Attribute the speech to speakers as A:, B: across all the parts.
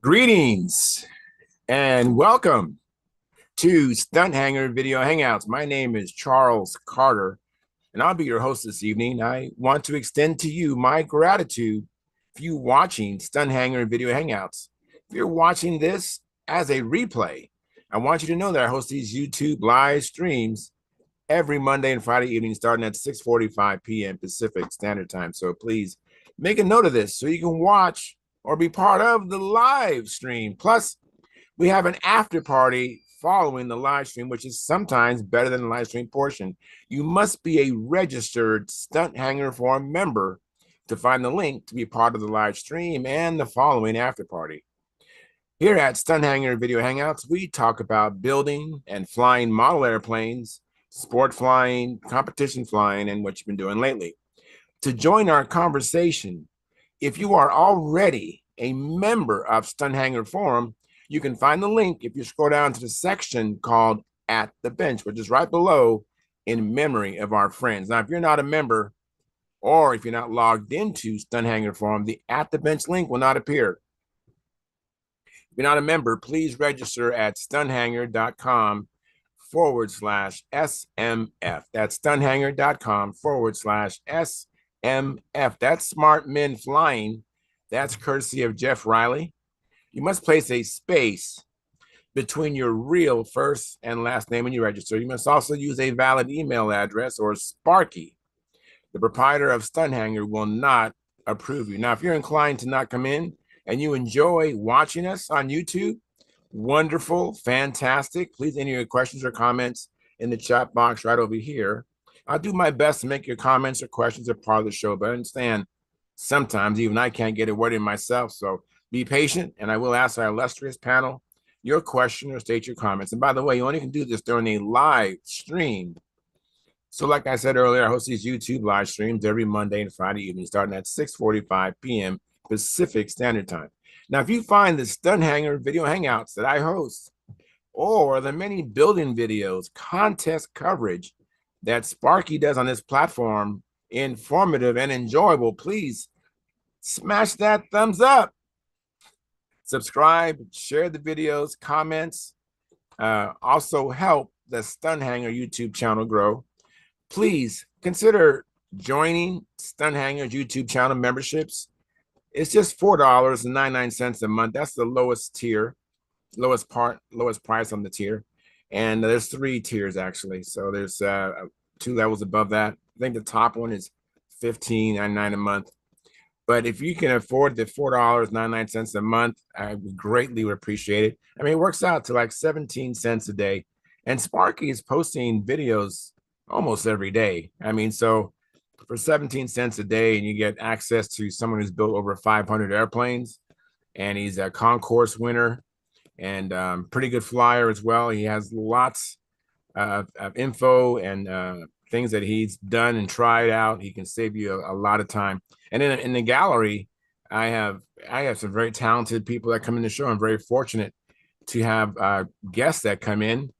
A: Greetings and welcome to Stunt Hangar Video Hangouts. My name is Charles Carter, and I'll be your host this evening. I want to extend to you my gratitude for you watching Stunt Hangar Video Hangouts. If you're watching this as a replay, I want you to know that I host these YouTube live streams every Monday and Friday evening starting at 6:45 p.m. Pacific Standard Time. So please make a note of this so you can watch or be part of the live stream. Plus, we have an after party following the live stream, which is sometimes better than the live stream portion. You must be a registered Stunt Hangar Forum member to find the link to be part of the live stream and the following after party. Here at Stunt Hangar Video Hangouts, we talk about building and flying model airplanes, sport flying, competition flying, and what you've been doing lately. To join our conversation, if you are already a member of Stunt Hangar Forum, you can find the link if you scroll down to the section called At the Bench, which is right below in memory of our friends. Now, if you're not a member or if you're not logged into Stunt Hangar Forum, the At the Bench link will not appear. If you're not a member, please register at stunthangar.com/SMF. That's stunthangar.com/SMF. That's Smart Men Flying. That's courtesy of Jeff Riley. You must place a space between your real first and last name when you register. You must also use a valid email address or Sparky. The proprietor of Stunt Hangar will not approve you. Now, if you're inclined to not come in and you enjoy watching us on YouTube, wonderful, fantastic. Please enter your questions or comments in the chat box right over here. I'll do my best to make your comments or questions a part of the show, but I understand sometimes even I can't get a word in myself. So be patient, and I will ask our illustrious panel your question or state your comments. And by the way, you only can do this during a live stream. So like I said earlier, I host these YouTube live streams every Monday and Friday evening, starting at 6:45 p.m. Pacific Standard Time. Now, if you find the Stunt Hangar Video Hangouts that I host, or the many building videos, contest coverage that Sparky does on this platform informative and enjoyable, please smash that thumbs up. Subscribe, share the videos, comments, also help the Stunt Hangar YouTube channel grow. Please consider joining Stunt Hangar's YouTube channel memberships. It's just $4.99 a month. That's the lowest tier, lowest price on the tier. And there's 3 tiers actually. So there's 2 levels above that. I think the top one is $15.99 a month. But if you can afford the $4.99 a month, I would greatly appreciate it. I mean, it works out to like 17 cents a day. And Sparky is posting videos almost every day. I mean, so for 17 cents a day, and you get access to someone who's built over 500 airplanes, and he's a concourse winner and pretty good flyer as well. He has lots of info and things that he's done and tried out. He can save you a lot of time. And in the gallery, I have some very talented people that come in the show. I'm very fortunate to have guests that come in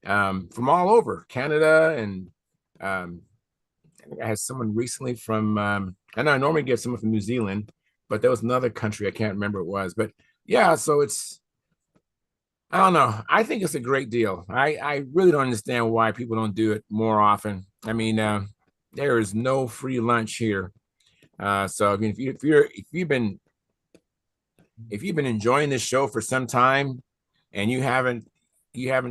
A: from all over Canada, and I think I had someone recently from I know I normally get someone from New Zealand, but there was another country I can't remember what it was. But yeah, so I don't know. I think it's a great deal. I really don't understand why people don't do it more often. I mean, there is no free lunch here. So I mean, if you've been enjoying this show for some time and you haven't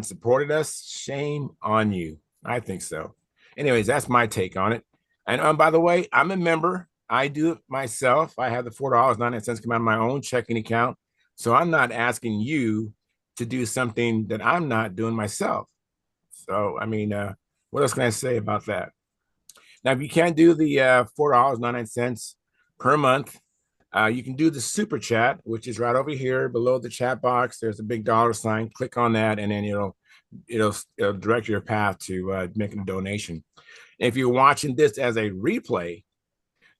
A: supported us, shame on you. I think so. Anyways, that's my take on it. And by the way, I'm a member. I do it myself. I have the $4.99 come out of my own checking account. So I'm not asking you to do something that I'm not doing myself. So, I mean, what else can I say about that? Now, if you can't do the $4.99 per month, you can do the super chat, which is right over here below the chat box. There's a big $sign. Click on that, and then it'll direct your path to making a donation. If you're watching this as a replay,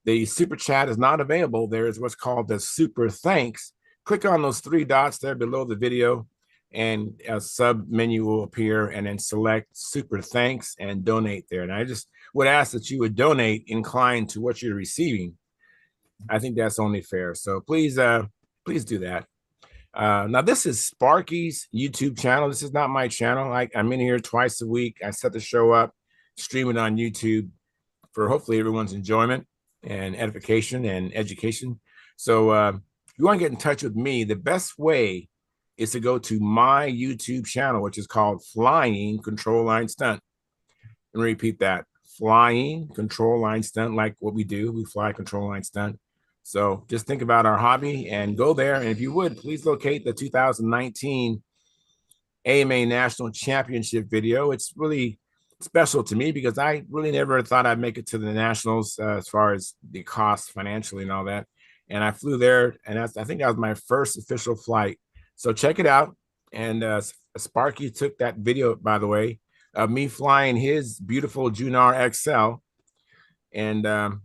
A: the super chat is not available. There is what's called the super thanks. Click on those 3 dots there below the video, and a sub menu will appear, and then select super thanks and donate there. And I just would ask that you would donate inclined to what you're receiving. I think that's only fair. So please do that. Now, this is Sparky's YouTube channel. This is not my channel. I'm in here twice a week. I set the show up, stream it on YouTube for hopefully everyone's enjoyment and edification and education. So if you want to get in touch with me, the best way is to go to my YouTube channel, which is called Flying Control Line Stunt. And repeat that, Flying Control Line Stunt, like what we do. We fly control line stunt. So just think about our hobby and go there. And if you would, please locate the 2019 AMA National Championship video. It's really special to me because I really never thought I'd make it to the Nationals as far as the cost financially and all that. And I flew there, and I think that was my first official flight. So check it out. And Sparky took that video, by the way, of me flying his beautiful Junar XL. And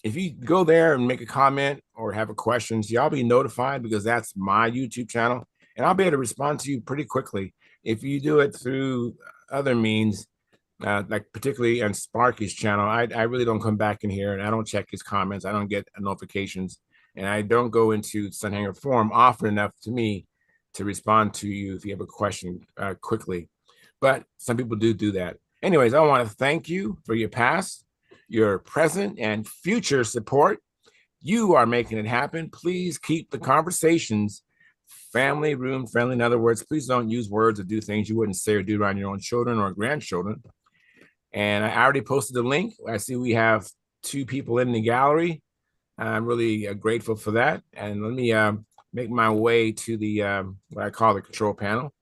A: if you go there and make a comment or have a question, y'all be notified because that's my YouTube channel. And I'll be able to respond to you pretty quickly. If you do it through other means, like particularly on Sparky's channel, I really don't come back in here and I don't check his comments. I don't get notifications. And I don't go into Stunt Hangar forum often enough to me to respond to you if you have a question quickly. But some people do that. Anyways, I want to thank you for your past, your present, and future support. You are making it happen. Please keep the conversations family room friendly. In other words, please don't use words or do things you wouldn't say or do around your own children or grandchildren. And I already posted the link. I see we have 2 people in the gallery. I'm really grateful for that. And let me make my way to the what I call the control panel.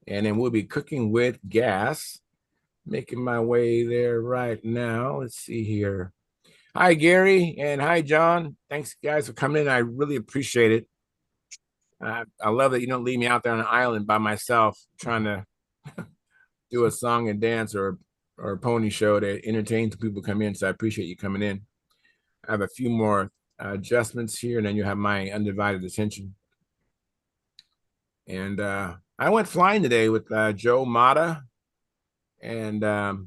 A: And then we'll be cooking with gas. Making my way there right now. Let's see here. Hi, Gary, and hi, John. Thanks, guys, for coming in. I really appreciate it. I love that you don't leave me out there on an island by myself trying to do a song and dance or a pony show to entertain the people come in. So I appreciate you coming in. I have a few more adjustments here, and then you have my undivided attention. And I went flying today with Joe Mata, and it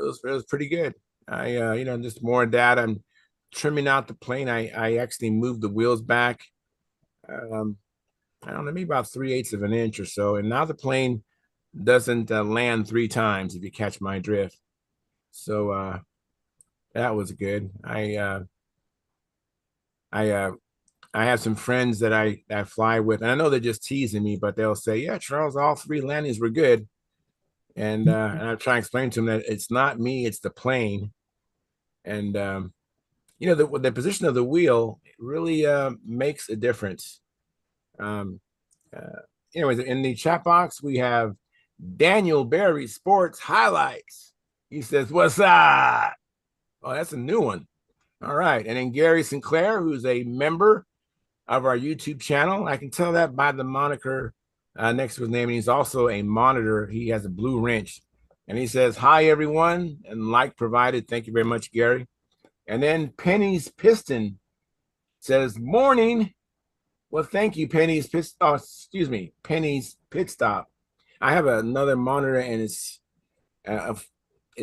A: was pretty good. Just more data. I'm trimming out the plane. I actually moved the wheels back. I don't know, maybe about 3/8 of an inch or so, and now the plane doesn't land 3 times if you catch my drift. So that was good. I have some friends that I fly with, and I know they're just teasing me, but they'll say, "Yeah, Charles, all 3 landings were good." And I try and explain to them that it's not me, it's the plane. And the position of the wheel really makes a difference. Anyways, in the chat box, we have Daniel Berry Sports Highlights. He says, "What's up?" Oh, that's a new one. All right. And then Gary Sinclair, who's a member of our YouTube channel. I can tell that by the moniker next to his name. And he's also a monitor. He has a blue wrench. And he says, "Hi, everyone." And like provided. Thank you very much, Gary. And then Penny's Piston says, "Morning." Well, thank you, Penny's Penny's Pit Stop. I have another monitor, and it's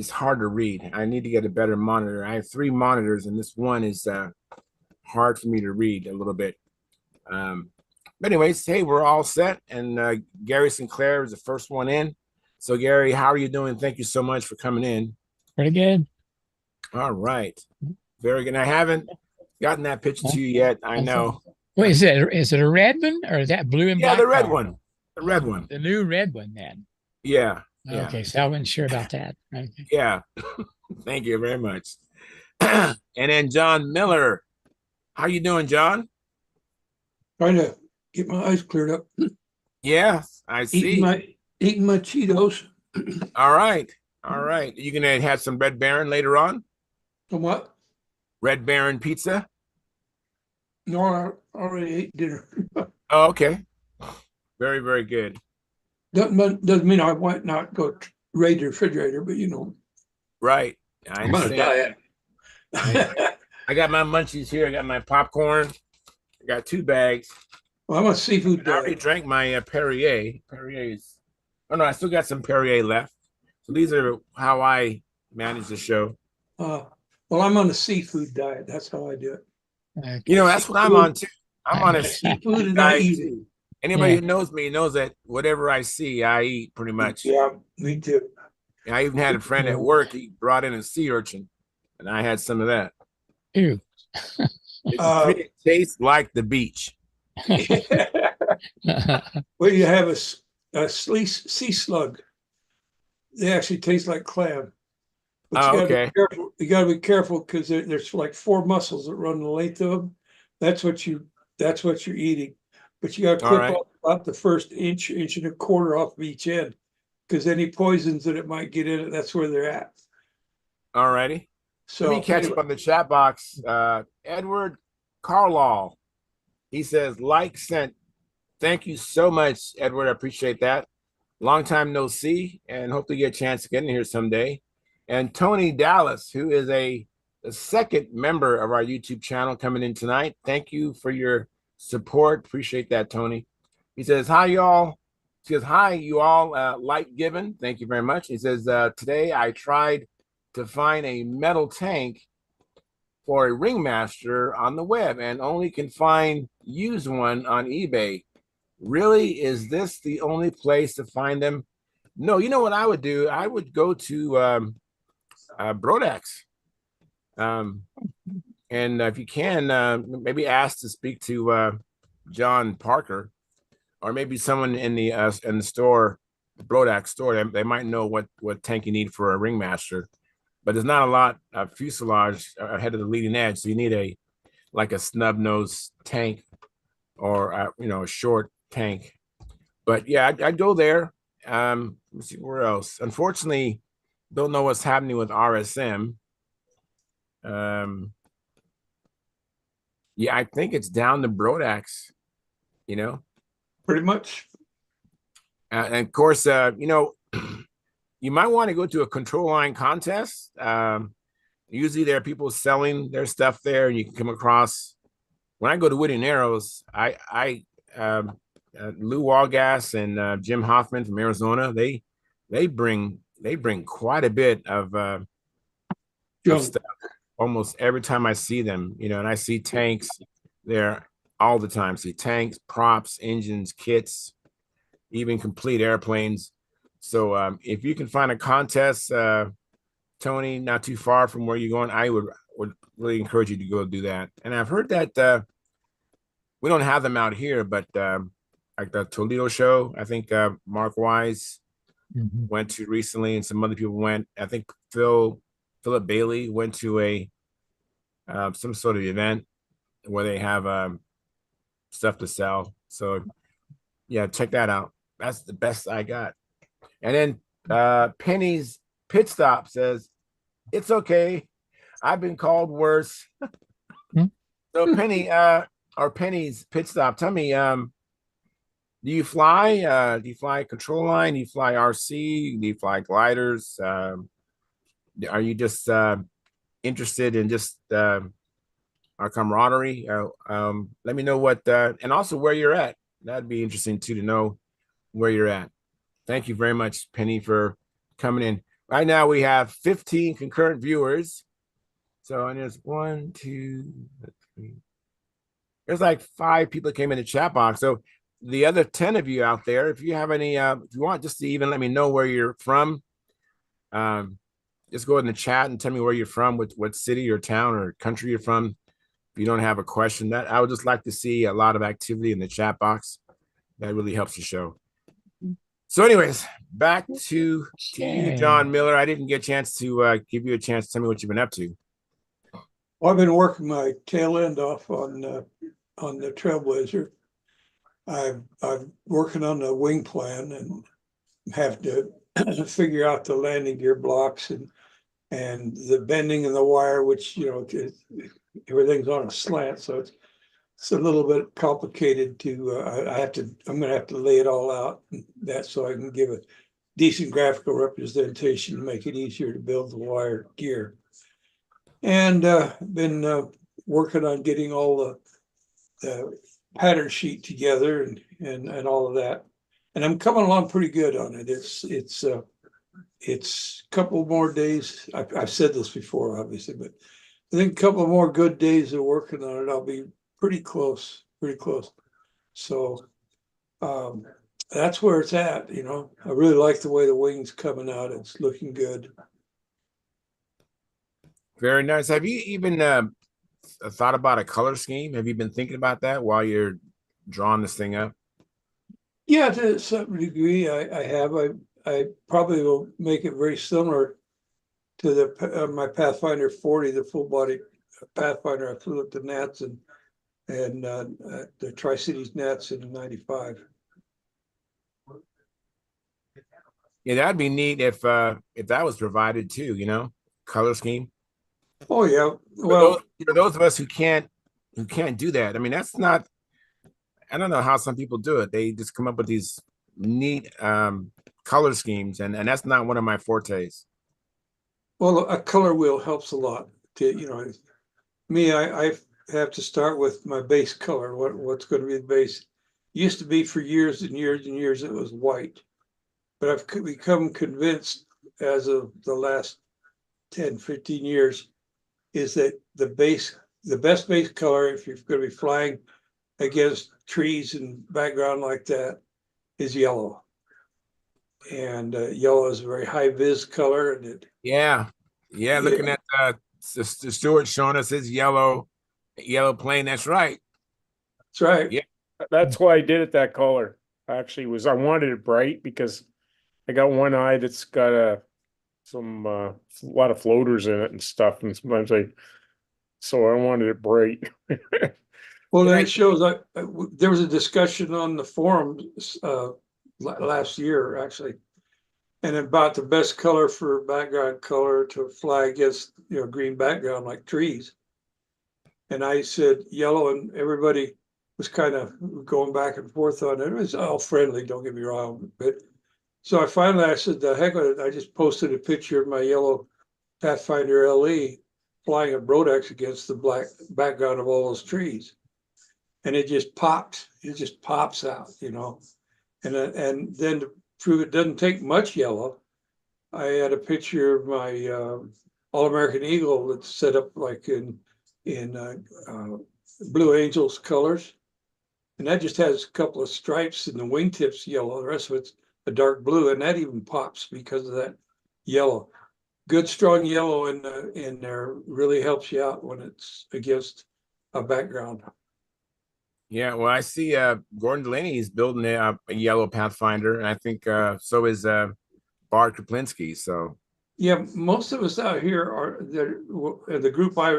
A: hard to read. I need to get a better monitor. I have 3 monitors, and this one is hard for me to read a little bit. But anyways, hey, we're all set. And Gary Sinclair is the first one in. So, Gary, how are you doing? Thank you so much for coming in.
B: Pretty good.
A: All right. Very good. I haven't gotten that picture to you yet. I know.
B: Wait, is it a red one or is that blue and black?
A: Yeah, the red one. The red one.
B: The new red one then.
A: Yeah.
B: Okay, so I wasn't sure about that. Okay.
A: Yeah. Thank you very much. And then John Miller. How you doing, John?
C: Trying to get my eyes cleared up.
A: Yes, I see.
C: Eating my Cheetos.
A: All right. All right. You gonna have some Red Baron later on?
C: Some what?
A: Red Baron pizza?
C: No, I already ate dinner.
A: Oh, okay. Very, very good.
C: Doesn't mean I might not go raid the refrigerator, but
A: Right.
C: I'm on a diet.
A: I got my munchies here. I got my popcorn. I got 2 bags.
C: Well, I'm a seafood
A: I already drank my Perrier. Perrier's. Oh no, I still got some Perrier left. So these are how I manage the show.
C: Well, I'm on a seafood diet. That's how I do it.
B: Okay.
A: That's what I'm on too. I'm on a
C: Seafood
A: seafood
C: and I
A: diet
C: eat it.
A: too. Anybody who knows me knows that whatever I see, I eat pretty much.
C: Yeah, me too.
A: I even had a friend at work. He brought in a sea urchin, and I had some of that.
B: Ew.
A: To me, it tastes like the beach.
C: Well, you have a sea slug. They actually taste like clam, but you
A: Oh,
C: got to be
A: okay.
C: careful. You got to be careful because there's like four muscles that run the length of them. That's what you. That's what you're eating. But you got to
A: All
C: clip
A: right.
C: off about the first inch and a quarter off of each end, because any poisons that it might get in it, that's where they're at.
A: All righty. Let me
C: So
A: catch
C: anyway,
A: up on the chat box. Edward Carlaw. He says, like sent. Thank you so much, Edward. I appreciate that. Long time no see, and hope to get a chance to get in here someday. And Tony Dallas, who is the second member of our YouTube channel coming in tonight. Thank you for your support. Appreciate that, Tony. He says, hi, y'all. He says, hi, you all. Light given. Thank you very much. He says, today I tried to find a metal tank for a ringmaster on the web and only can find used one on eBay. Really, is this the only place to find them? No, you know what I would do? I would go to Brodax. And if you can, maybe ask to speak to John Parker, or maybe someone in the store, the Brodax store. They might know what tank you need for a ringmaster, but there's not a lot of fuselage ahead of the leading edge, so you need a snub nose tank or a short tank. But yeah, I'd go there. Let's see where else. Unfortunately, don't know what's happening with RSM. Yeah, I think it's down to Brodax. You know,
C: pretty much.
A: and of course, you might want to go to a control line contest. Usually, there are people selling their stuff there, and you can come across. When I go to Wood and Arrows, I Lou Walgas and Jim Hoffman from Arizona, they bring quite a bit of stuff almost every time I see them, and I see tanks there all the time. See tanks, props, engines, kits, even complete airplanes. So if you can find a contest, Tony, not too far from where you're going, I would really encourage you to go do that. And I've heard that we don't have them out here, but like the Toledo show, I think Mark Wise went to recently, and some other people went. I think Philip Bailey went to a some sort of event where they have stuff to sell. So yeah, check that out. That's the best I got. And then Penny's Pit Stop says, it's okay. I've been called worse. So Penny's Pit Stop, tell me, do you fly? Do you fly control line? Do you fly RC? Do you fly gliders? Are you just interested in just our camaraderie? Let me know what, and also where you're at. That'd be interesting too, to know where you're at. Thank you very much, Penny, for coming in. Right now we have 15 concurrent viewers. So, and there's 1, 2, 3. There's like 5 people that came in the chat box. So the other 10 of you out there, if you have any, if you want just to even let me know where you're from, just go in the chat and tell me where you're from, what city or town or country you're from. If you don't have a question, that I would just like to see a lot of activity in the chat box. That really helps the show. So anyways, back to you, John Miller. I didn't get a chance to give you a chance to tell me what you've been up to.
C: Well, I've been working my tail end off on the Trailblazer. I'm working on the wing plan and have to figure out the landing gear blocks and the bending and the wire, which everything's on a slant, so it's a little bit complicated to. I'm going to have to lay it all out, so I can give a decent graphical representation to make it easier to build the wire gear. And been working on getting all the pattern sheet together and all of that. And I'm coming along pretty good on it. It's a couple more days. I've said this before, obviously, but I think a couple more good days of working on it, I'll be pretty close pretty close. So that's where it's at, you know. I really like the way the wing's coming out. It's looking good.
A: Very nice. Have you even thought about a color scheme? Have you been thinking about that while you're drawing this thing up?
C: Yeah, to some degree, I have. I probably will make it very similar to the my Pathfinder 40, the full body Pathfinder. I flew up the Nats and the Tri-Cities Nats in '95.
A: Yeah, that'd be neat if that was provided too, color scheme.
C: Oh yeah,
A: For those,
C: well,
A: for those of us who can't do that, I mean, that's not. I don't know how some people do it. They just come up with these neat color schemes, and that's not one of my fortes.
C: well, a color wheel helps a lot. Me, I have to start with my base color. What's going to be the base? Used to be for years and years and years it was white, but I've become convinced as of the last 10, 15 years is that the best base color, if you're going to be flying against trees and background like that, is yellow. And yellow is a very high vis color, and
A: Yeah, yeah. Looking
C: it
A: at the Stewart showing us his yellow plane. That's right.
C: that's right.
A: Yeah,
D: That's why I did it that color. Actually, was I wanted it bright because I got one eye that's got a lot of floaters in it and stuff, and sometimes so I wanted it bright.
C: Well,
A: yeah.
C: then it shows. There was a discussion on the forum last year, actually, and about the best color for background color to fly against, green background like trees. And I said yellow, and everybody was kind of going back and forth on it. It was all friendly, don't get me wrong. But so I said, the heck with it. I just posted a picture of my yellow Pathfinder LE flying a Brodex against the black background of all those trees. And it just popped. It just pops out, And then to prove it doesn't take much yellow, I had a picture of my All American Eagle that's set up like in Blue Angels colors, and that just has a couple of stripes in the wingtips yellow. The rest of it's a dark blue, and that even pops because of that yellow. Good strong yellow in there really helps you out when it's against a background.
A: Yeah, well, I see Gordon Delaney is building a yellow Pathfinder, and I think so is Bart Kaplinski. So
C: Yeah, most of us out here are the group I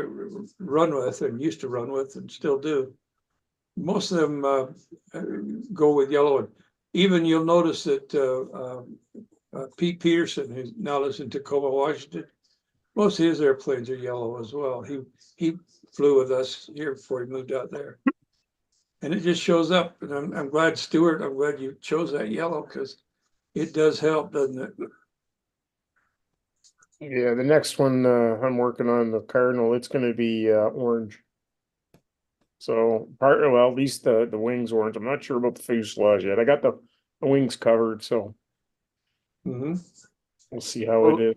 C: run with and used to run with and still do. Most of them go with yellow. And even you'll notice that Pete Peterson, who now lives in Tacoma, Washington, most of his airplanes are yellow as well. He flew with us here before he moved out there. And it just shows up. And I'm glad, Stuart, I'm glad you chose that yellow because it does help, doesn't it?
D: Yeah, the next one I'm working on, the Cardinal, it's going to be orange. So well, at least the wings orange. I'm not sure about the fuselage yet. I got the wings covered, so
C: Mm-hmm.
D: we'll see how
C: Well,
D: it is.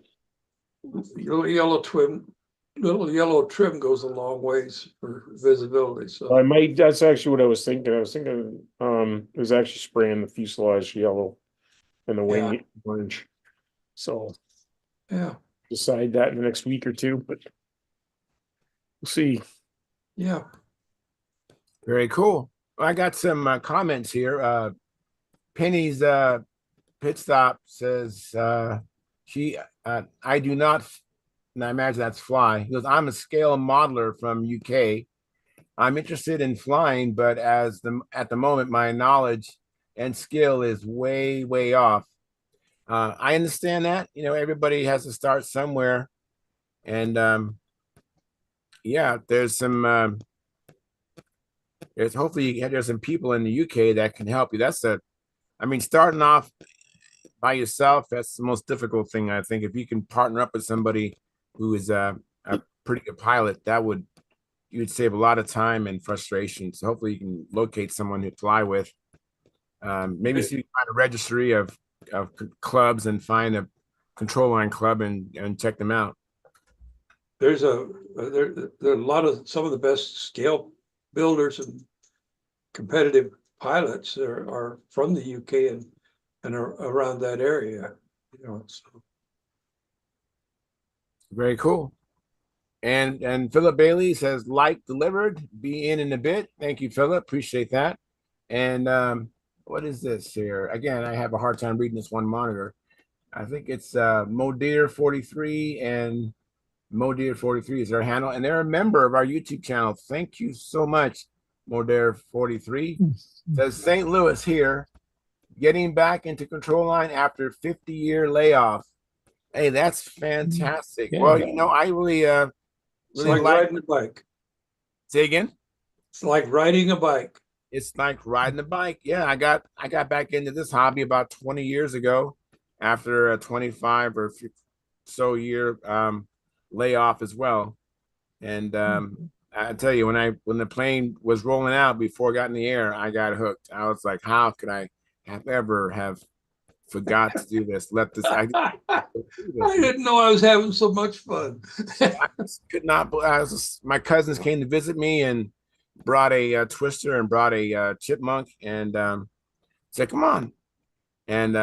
C: Little yellow trim goes a long ways for visibility. So
D: I might. That's actually what I was thinking. I was thinking, it was actually spraying the fuselage yellow and the
C: yeah,
D: wing orange. So
C: yeah,
D: decide that in the next week or two, but we'll see.
C: yeah.
A: very cool. Well, I got some comments here. Penny's pit stop says she I do not, and I imagine that's fly. He goes, I'm a scale modeler from UK. I'm interested in flying, but at the moment my knowledge and skill is way, way off. I understand that, everybody has to start somewhere. And yeah, there's hopefully there's some people in the UK that can help you. I mean, starting off by yourself, that's the most difficult thing. I think if you can partner up with somebody who is a pretty good pilot, you'd save a lot of time and frustration. So hopefully you can locate someone to fly with. Maybe see find a registry of clubs and find a control line club and check them out.
C: There are a lot of some of the best scale builders and competitive pilots are from the UK and are around that area, you know, so.
A: Very cool. And Philip Bailey says, like delivered, be in a bit. Thank you, Philip. Appreciate that. And what is this here? Again, I have a hard time reading this one monitor. I think it's Modeer 43 and Modeer 43 is their handle, and they're a member of our YouTube channel. Thank you so much, Modeer 43. Says St. Louis here, getting back into control line after 50-year layoff. Hey, that's fantastic.
B: Yeah.
A: Well, you know, I really
C: It's
A: really
C: like riding a bike.
A: say again.
C: It's like riding a bike.
A: It's like riding a bike. Yeah, I got back into this hobby about 20 years ago after a 25 or so year layoff as well. And I tell you, when the plane was rolling out before it got in the air, I got hooked. I was like, how could I have forgot to do this? I
C: didn't know I was having so much fun.
A: I could not. My cousins came to visit me and brought a twister and brought a chipmunk and said, "Come on." And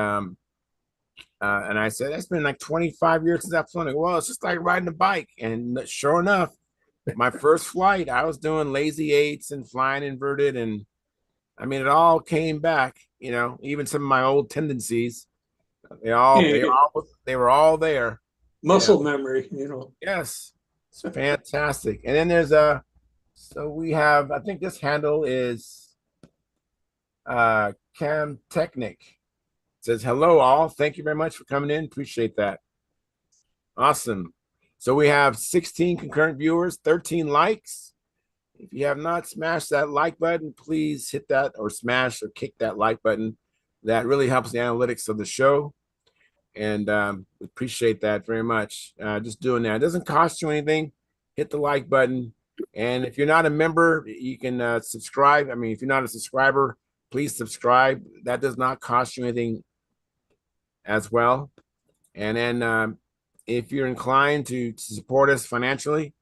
A: I said, "That's been like 25 years since I've flown." Like, well, it's just like riding a bike. And sure enough, my first flight, I was doing lazy eights and flying inverted, and I mean, it all came back. You know, even some of my old tendencies, they were all there.
C: Muscle memory, you know.
A: Yes, it's fantastic. And then there's so we have, I think this handle is Cam Technic. It says, hello all. Thank you very much for coming in. Appreciate that. Awesome. So we have 16 concurrent viewers, 13 likes. If you have not smashed that like button, please hit that or smash or kick that like button. That really helps the analytics of the show. And appreciate that very much. Just doing that. It doesn't cost you anything. Hit the like button. And if you're not a member, you can subscribe. I mean, if you're not a subscriber, please subscribe. That does not cost you anything as well. And then if you're inclined to support us financially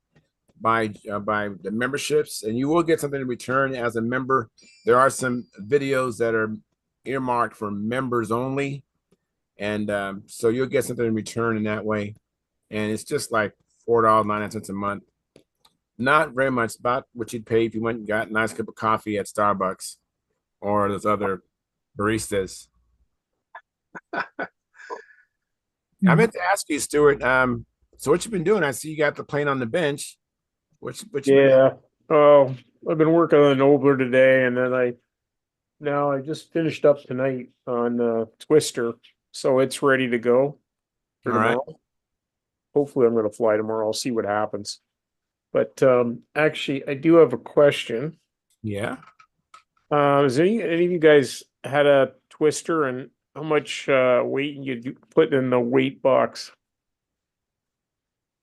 A: by the memberships, and you will get something in return as a member. There are some videos that are earmarked for members only. And so you'll get something in return in that way. And it's just like $4.99 a month. Not very much, about what you'd pay if you went and got a nice cup of coffee at Starbucks or those other baristas. I meant to ask you, Stuart, so what you been doing? I see you got the plane on the bench. What you
D: Yeah. Oh, I've been working on Nobler today, and then I just finished up tonight on Twister, so it's ready to go for
A: All right.
D: tomorrow. Hopefully, I'm going to fly tomorrow. I'll see what happens. But actually, I do have a question.
A: Yeah.
D: Has any of you guys had a Twister, and how much weight you put in the weight box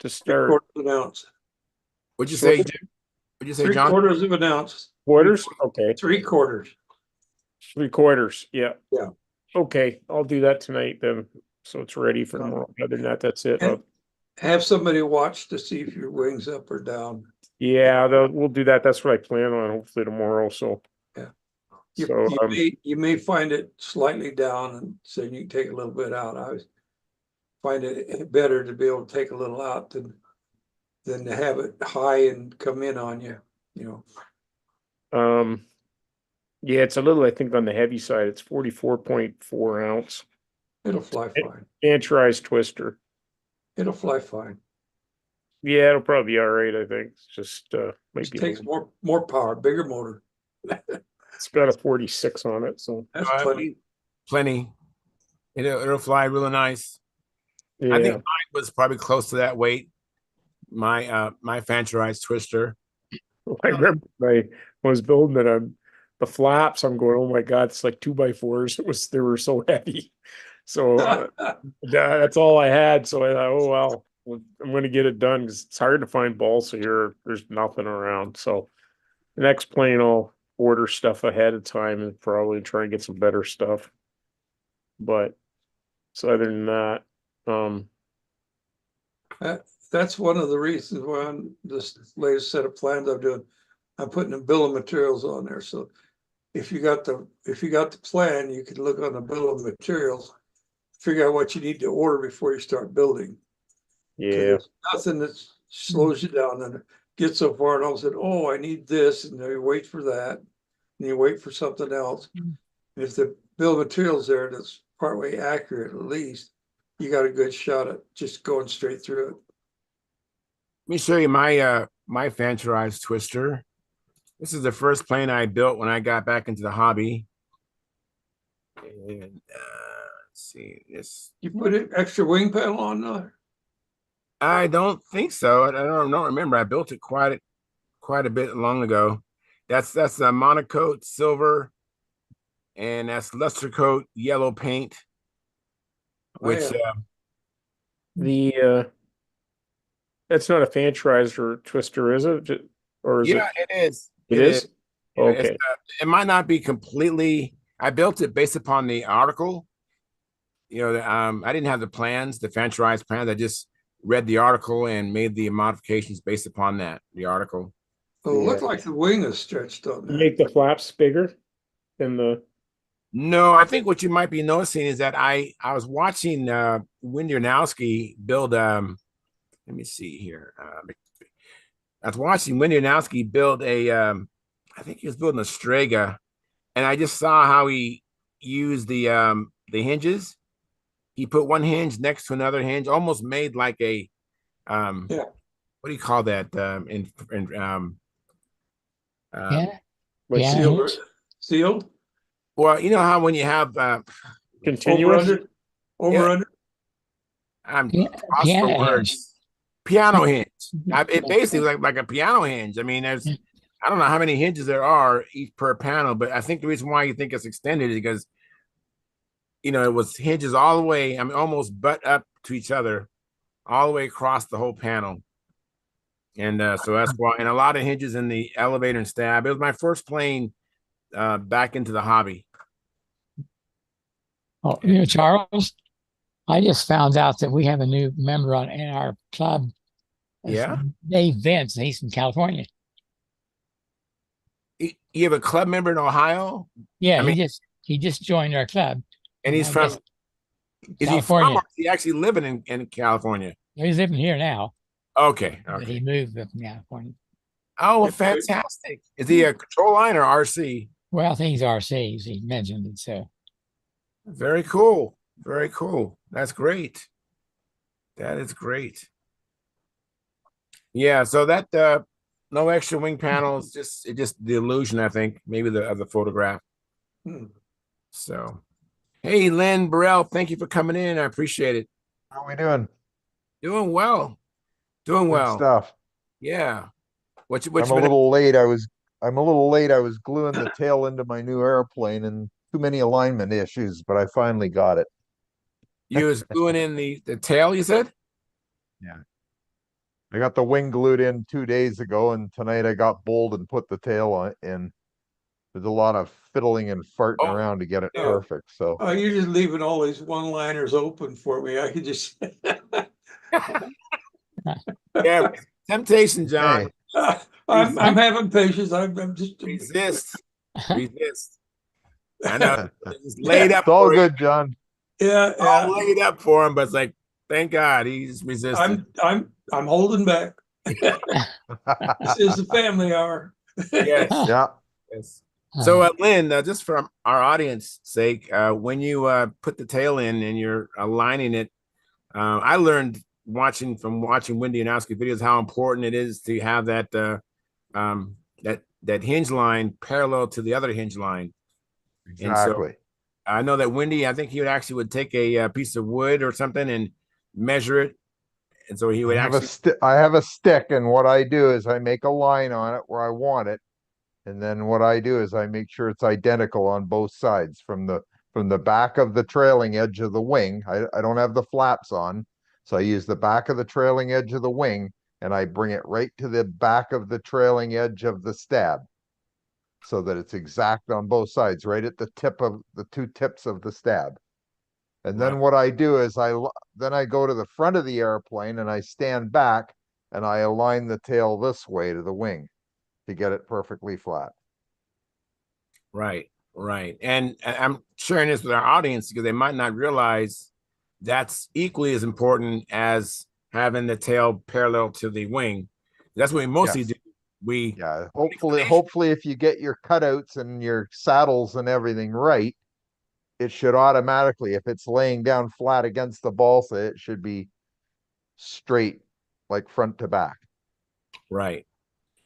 D: to start?
C: 3/4 of an ounce.
A: What'd you say, Jim? What'd you say, John?
C: 3/4 of an ounce.
D: Quarters? Okay.
C: 3/4.
D: 3/4. Yeah.
C: Yeah.
D: Okay, I'll do that tonight then. So it's ready for tomorrow. Other than that, that's it.
C: And have somebody watch to see if your wing's up or down.
D: Yeah, we'll do that. That's what I plan on, hopefully tomorrow. So
C: Yeah.
D: So
C: You may find it slightly down, and so you can take a little bit out. I find it better to be able to take a little out than to have it high and come in on you, you know.
D: Yeah, it's a little, I think, on the heavy side. It's 44.4 ounce.
C: It'll fly fine.
D: Antarized twister.
C: It'll fly fine.
D: Yeah, it'll probably be all right, I think. It's just might
C: It
D: be
C: takes more power, bigger motor.
D: it's got a 46 on it, so
C: That's plenty.
A: Plenty. It'll fly really nice.
D: yeah.
A: I think mine was probably close to that weight. My Fantarized twister.
D: I remember I was building it on the flaps. I'm going, oh my god, it's like 2x4s. They were so heavy. So that's all I had. So I thought, oh well, I'm going to get it done because it's hard to find balsa here. There's nothing around. So the next plane, I'll order stuff ahead of time and probably try and get some better stuff. But so other than that,
C: that's one of the reasons why on this latest set of plans I'm doing, I'm putting a bill of materials on there. So if you got the plan, you can look on the bill of materials, figure out what you need to order before you start building. 'Cause
D: Yeah,
C: there's nothing that slows you down and get so far and all of a sudden, oh, I need this, and then you wait for that, and you wait for something else.
B: Mm.
C: And if the bill of materials there that's partway accurate, at least, you got a good shot at just going straight through it.
A: Let me show you my Fantarized twister. This is the first plane I built when I got back into the hobby. And let's see this.
C: You put an extra wing panel on there?
A: I don't think so. I don't remember. I built it quite a bit long ago. That's a monocoat silver, and that's luster coat yellow paint,
C: Oh,
A: which
C: yeah.
D: the that's not a Fanterizer twister, is it? Or is
A: yeah,
D: it?
A: it is.
D: It
A: It
D: is?
A: is. Yeah,
D: Okay.
A: it might not be completely. I built it based upon the article. I didn't have the plans, the Fantarized plans. I just read the article and made the modifications based upon the article.
C: Well, it looked
D: Yeah.
C: like the wing is stretched on
D: You
C: there.
D: make the flaps bigger than the,
A: No, I think what you might be noticing is that I was watching Wendy Arnowski build let me see here. I was watching Wendy Arnowski build a I think he was building a Strega, and I just saw how he used the hinges. He put one hinge next to another hinge, almost made like a
C: Yeah.
A: what do you call that? In
B: Yeah.
D: like
B: Yeah.
C: Sealed, sealed,
A: well, you know how when you have
C: over
D: continuous?
C: under, over
A: Yeah.
C: under.
A: I'm
B: Yeah.
A: lost for
B: Piano hinge.
A: words. Piano hinge. It basically like a piano hinge. I mean, I don't know how many hinges there are each per panel, but I think the reason why you think it's extended is because it was hinges all the way. I mean, almost butt up to each other, all the way across the whole panel. And so that's why, and a lot of hinges in the elevator and stab. It was my first plane back into the hobby.
B: Oh, Charles, I just found out that we have a new member in our club. It's
A: Yeah.
B: Dave Vince, and he's from California.
A: You have a club member in Ohio?
B: Yeah,
A: I mean,
B: he just joined our club.
A: and he's
B: I
A: from,
B: guess
A: is he from
B: California.
A: or is he actually living in California?
B: He's living here now,
A: Okay.
B: but he
A: Okay.
B: moved up from California.
A: Oh, well, fantastic. Is he a control line or RC?
B: Well, I think he's RCs. He mentioned it. So
A: Very cool. Very cool. That's great. That is great. Yeah, so that no extra wing panels, just the illusion, I think, maybe of the photograph.
C: Hmm.
A: So hey, Lynn Burrell, thank you for coming in. I appreciate it.
E: How we doing?
A: Doing well. Doing
E: Good
A: well.
E: stuff.
A: Yeah. What you
E: I'm a
A: been
E: little late. I'm a little late. I was gluing the tail into my new airplane and too many alignment issues, but I finally got it.
A: you was gluing in the tail, you said?
E: Yeah. I got the wing glued in 2 days ago, and tonight I got bold and put the tail on in. There's a lot of fiddling and farting
A: Oh,
E: around to get it
C: yeah.
E: perfect. So
C: Oh, you're just leaving all these one-liners open for me. I could just.
A: yeah. Temptation, John.
E: hey,
C: I'm having patience. I'm just.
A: Resist. Resist. I know. It's laid up
E: it's all
A: for you.
E: good, John.
C: Yeah,
A: All
C: yeah.
A: laid up for him, but it's like, thank God he's resisted.
C: I'm holding back. This is the family hour.
A: Yes.
E: Yeah.
A: Yes. So, Lynn, just for our audience sake, when you put the tail in and you're aligning it, I learned watching Wendy Anowski videos how important it is to have that hinge line parallel to the other hinge line. And so
E: Exactly.
A: I know that Wendy, I think he would take a piece of wood or something and measure it, and so he would
E: I have a stick, and what I do is I make a line on it where I want it. And then what I do is I make sure it's identical on both sides from the back of the trailing edge of the wing. I don't have the flaps on. So I use the back of the trailing edge of the wing and I bring it right to the back of the trailing edge of the stab so that it's exact on both sides, right at the tip of the two tips of the stab. And then what I do is I go to the front of the airplane and I stand back and I align the tail this way to the wing to get it perfectly flat.
A: Right, right. And I'm sharing this with our audience because they might not realize that's equally as important as having the tail parallel to the wing. That's what we mostly
E: Yes.
A: do. We
E: Yeah. Hopefully if you get your cutouts and your saddles and everything right, it should automatically, if it's laying down flat against the balsa, it should be straight, like front to back.
A: right.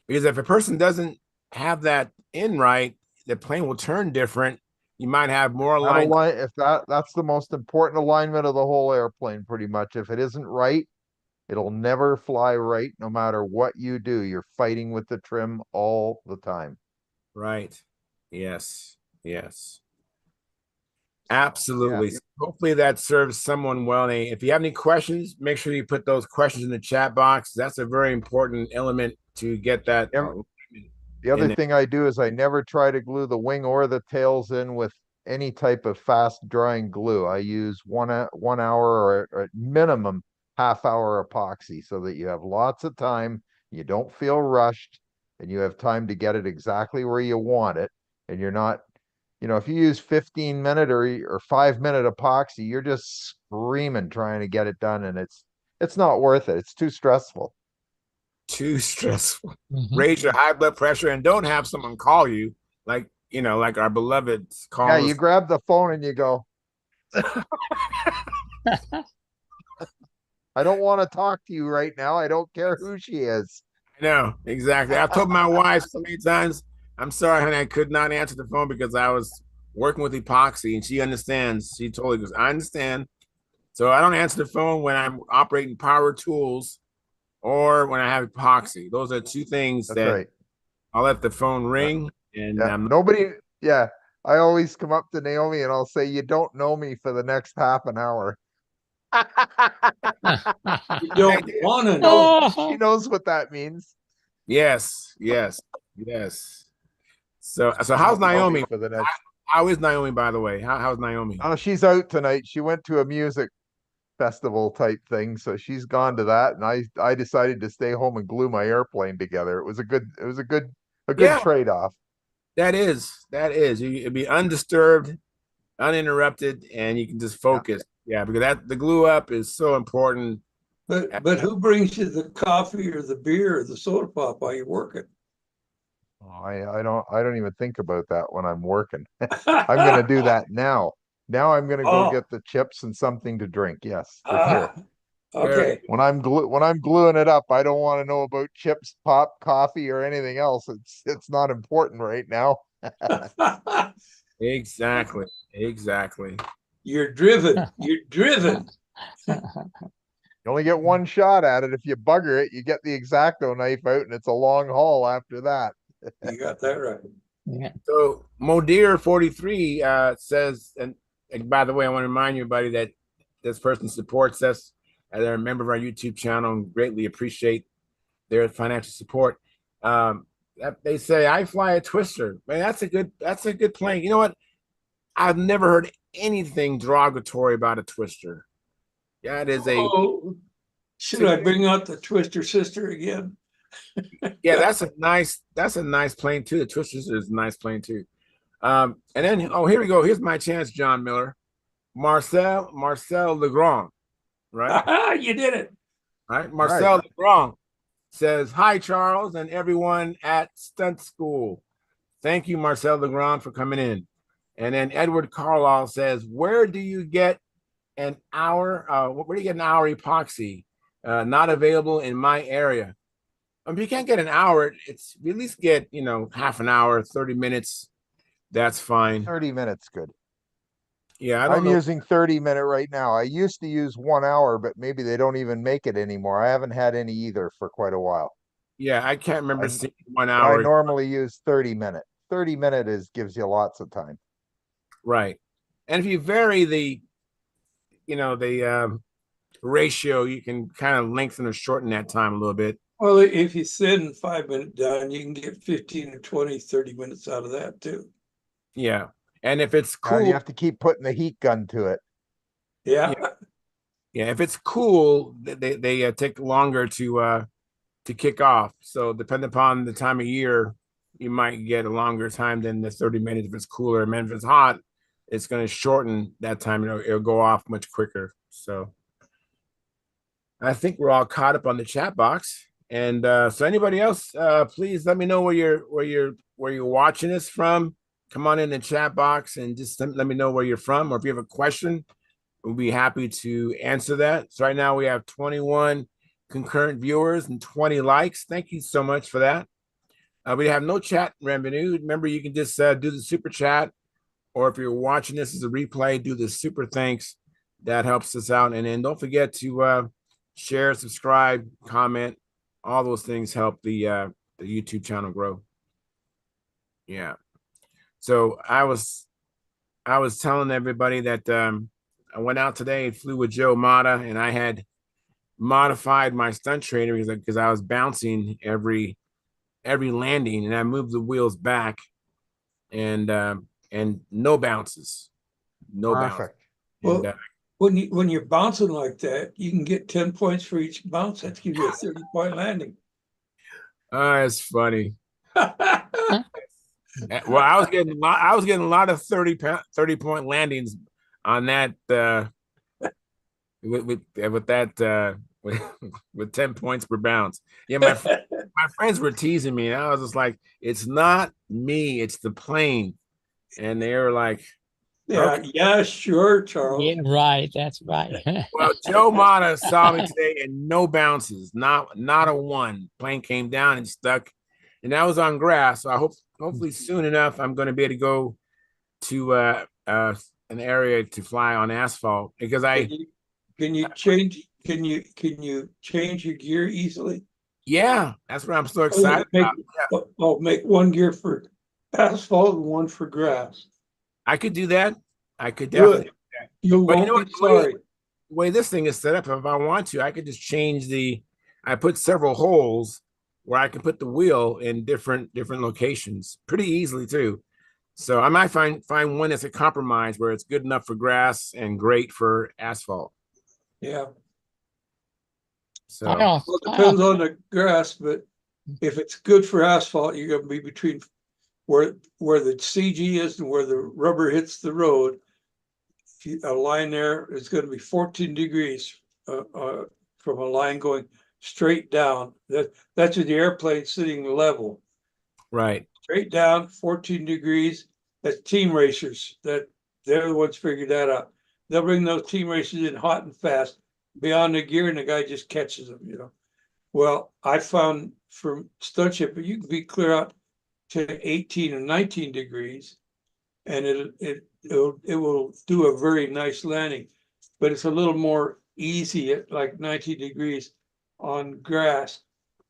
A: Because if a person doesn't have that in right, the plane will turn different. You might have more
E: That
A: aligned.
E: align, if that's the most important alignment of the whole airplane, pretty much. If it isn't right, it'll never fly right, no matter what you do. You're fighting with the trim all the time.
A: Right. Yes. Yes.
E: Yeah.
A: Absolutely. So hopefully that serves someone well. And if you have any questions, make sure you put those questions in the chat box. That's a very important element to get that
E: The
A: in
E: other
A: there.
E: thing I do is I never try to glue the wing or the tails in with any type of fast drying glue. I use 1 hour or at minimum half-hour epoxy so that you have lots of time, you don't feel rushed, and you have time to get it exactly where you want it. And you're not, if you use 15-minute or 5-minute epoxy, you're just screaming trying to get it done, and it's not worth it. It's too stressful.
A: Too stressful.
B: Mhm.
A: Raise your high blood pressure and don't have someone call you like, like our beloved
E: Yeah,
A: call
E: you
A: us.
E: grab the phone and you go, I don't want to talk to you right now. I don't care who she is.
A: I know, exactly. I've told my wife so many times, I'm sorry, honey, I could not answer the phone because I was working with epoxy and she understands. She totally goes, I understand. So I don't answer the phone when I'm operating power tools or when I have epoxy. Those are two things
E: That's
A: that
E: right.
A: I'll let the phone
E: Yeah.
A: ring and
E: Yeah.
A: I'm
E: Nobody, yeah. I always come up to Naomi and I'll say, you don't know me for the next half an hour.
C: You don't want to know.
E: She knows what that means.
A: yes, yes, yes. So
E: You
A: how's
E: don't know me
A: Naomi?
E: for the next.
A: How is Naomi, by the way? How's Naomi?
E: Oh, she's out tonight. She went to a music festival type thing, so she's gone to that. And I decided to stay home and glue my airplane together. It was a good
A: Yeah,
E: trade-off.
A: that is. You'd be undisturbed, uninterrupted, and you can just
E: Yeah.
A: focus. Yeah, because the glue up is so important.
C: But who brings you the coffee or the beer or the soda pop while you're working?
E: Oh, I don't even think about that when I'm working. I'm gonna do that now. Now I'm gonna go
C: Oh,
E: get the chips and something to drink. Yes, for sure.
C: ah, okay.
E: When I'm gluing it up, I don't want to know about chips, pop, coffee, or anything else. It's not important right now.
A: Exactly, exactly.
C: You're driven. You're driven.
E: You only get one shot at it. If you bugger it, you get the X-Acto knife out, and it's a long haul after that.
C: You got that right.
B: Yeah.
A: So Modir 43 says, and by the way, I want to remind you, buddy, that this person supports us as they're a member of our YouTube channel and greatly appreciate their financial support. They say I fly a Twister. Man, that's a good plane. You know what? I've never heard anything derogatory about a Twister. That is
C: Oh, should I bring out the Twister Sister again?
A: yeah, that's a nice plane too. The Twister is a nice plane too. And then here we go. Here's my chance, John Miller. Marcel Legrand, right?
C: You did it.
A: Right.
E: All right.
A: Marcel Legrand says, Hi, Charles, and everyone at Stunt School. Thank you, Marcel Legrand, for coming in. And then Edward Carlisle says, Where do you get an hour? Where do you get an hour epoxy? Not available in my area. If you can't get an hour, it's you at least get, half an hour, 30 minutes. That's fine.
E: 30 minutes, good.
A: Yeah, I don't
E: I'm
A: know.
E: using 30-minute right now. I used to use 1 hour, but maybe they don't even make it anymore. I haven't had any either for quite a while.
A: Yeah, I can't remember
E: I,
A: seeing one
E: but I
A: hour.
E: normally use 30-minute. 30-minute gives you lots of time.
A: Right. And if you vary the ratio, you can kind of lengthen or shorten that time a little bit.
C: Well, if you send 5 minute down, you can get 15 or 20, 30 minutes out of that too.
A: Yeah. And if it's
E: And you
A: cool,
E: have to keep putting the heat gun to it.
C: Yeah.
A: yeah, if it's cool, they take longer to kick off. So depending upon the time of year, you might get a longer time than the 30 minutes if it's cooler. And if it's hot, it's going to shorten that time. It'll go off much quicker. So I think we're all caught up on the chat box. And so anybody else, please let me know where you're watching us from. Come on in the chat box and just let me know where you're from, or if you have a question, we'll be happy to answer that. So right now we have 21 concurrent viewers and 20 likes. Thank you so much for that. We have no chat revenue. Remember, you can just do the super chat, or if you're watching this as a replay, do the super thanks. That helps us out. And then don't forget to share, subscribe, comment. All those things help the YouTube channel grow. Yeah. So I was telling everybody that I went out today and flew with Joe Mata, and I had modified my stunt trainer because I was bouncing every landing, and I moved the wheels back, and no bounces, no bounce.
E: Perfect.
A: And,
C: Well, when you're bouncing like that, you can get 10 points for each bounce. That gives you a 30-point landing.
A: it's funny. Well, I was getting a lot of 30-point landings on that with that with 10 points per bounce. Yeah, my friends were teasing me, and I was just like, it's not me, it's the plane. And they were like,
C: Yeah,
A: okay.
C: yeah, sure, Charles.
B: Yeah, right. That's right.
A: Well, Joe Mata saw me today and no bounces, not a one. Plane came down and stuck, and that was on grass. So I hopefully soon enough I'm going to be able to go to an area to fly on asphalt, because
C: Can you change your gear easily?
A: yeah, that's what I'm so excited about. Yeah.
C: I'll make one gear for asphalt and one for grass.
A: I could do that. I could
C: Do
A: definitely.
C: it. You
A: But you
C: won't
A: know
C: be
A: what?
C: sorry.
A: The way this thing is set up, if I want to, I could just change I put several holes where I can put the wheel in different locations pretty easily too. So I might find one that's a compromise where it's good enough for grass and great for asphalt.
C: Yeah.
A: So
C: Well, it depends on the grass, but if it's good for asphalt, you're gonna be between where the CG is and where the rubber hits the road. A line there is going to be 14 degrees from a line going straight down. That's with the airplane sitting level.
A: right.
C: Straight down, 14 degrees. That's team racers. They're the ones figured that out. They'll bring those team racers in hot and fast beyond the gear, and the guy just catches them, Well, I found from stunt ship, you can be clear out to 18 or 19 degrees, and it will do a very nice landing, but it's a little more easy at like 90 degrees on grass.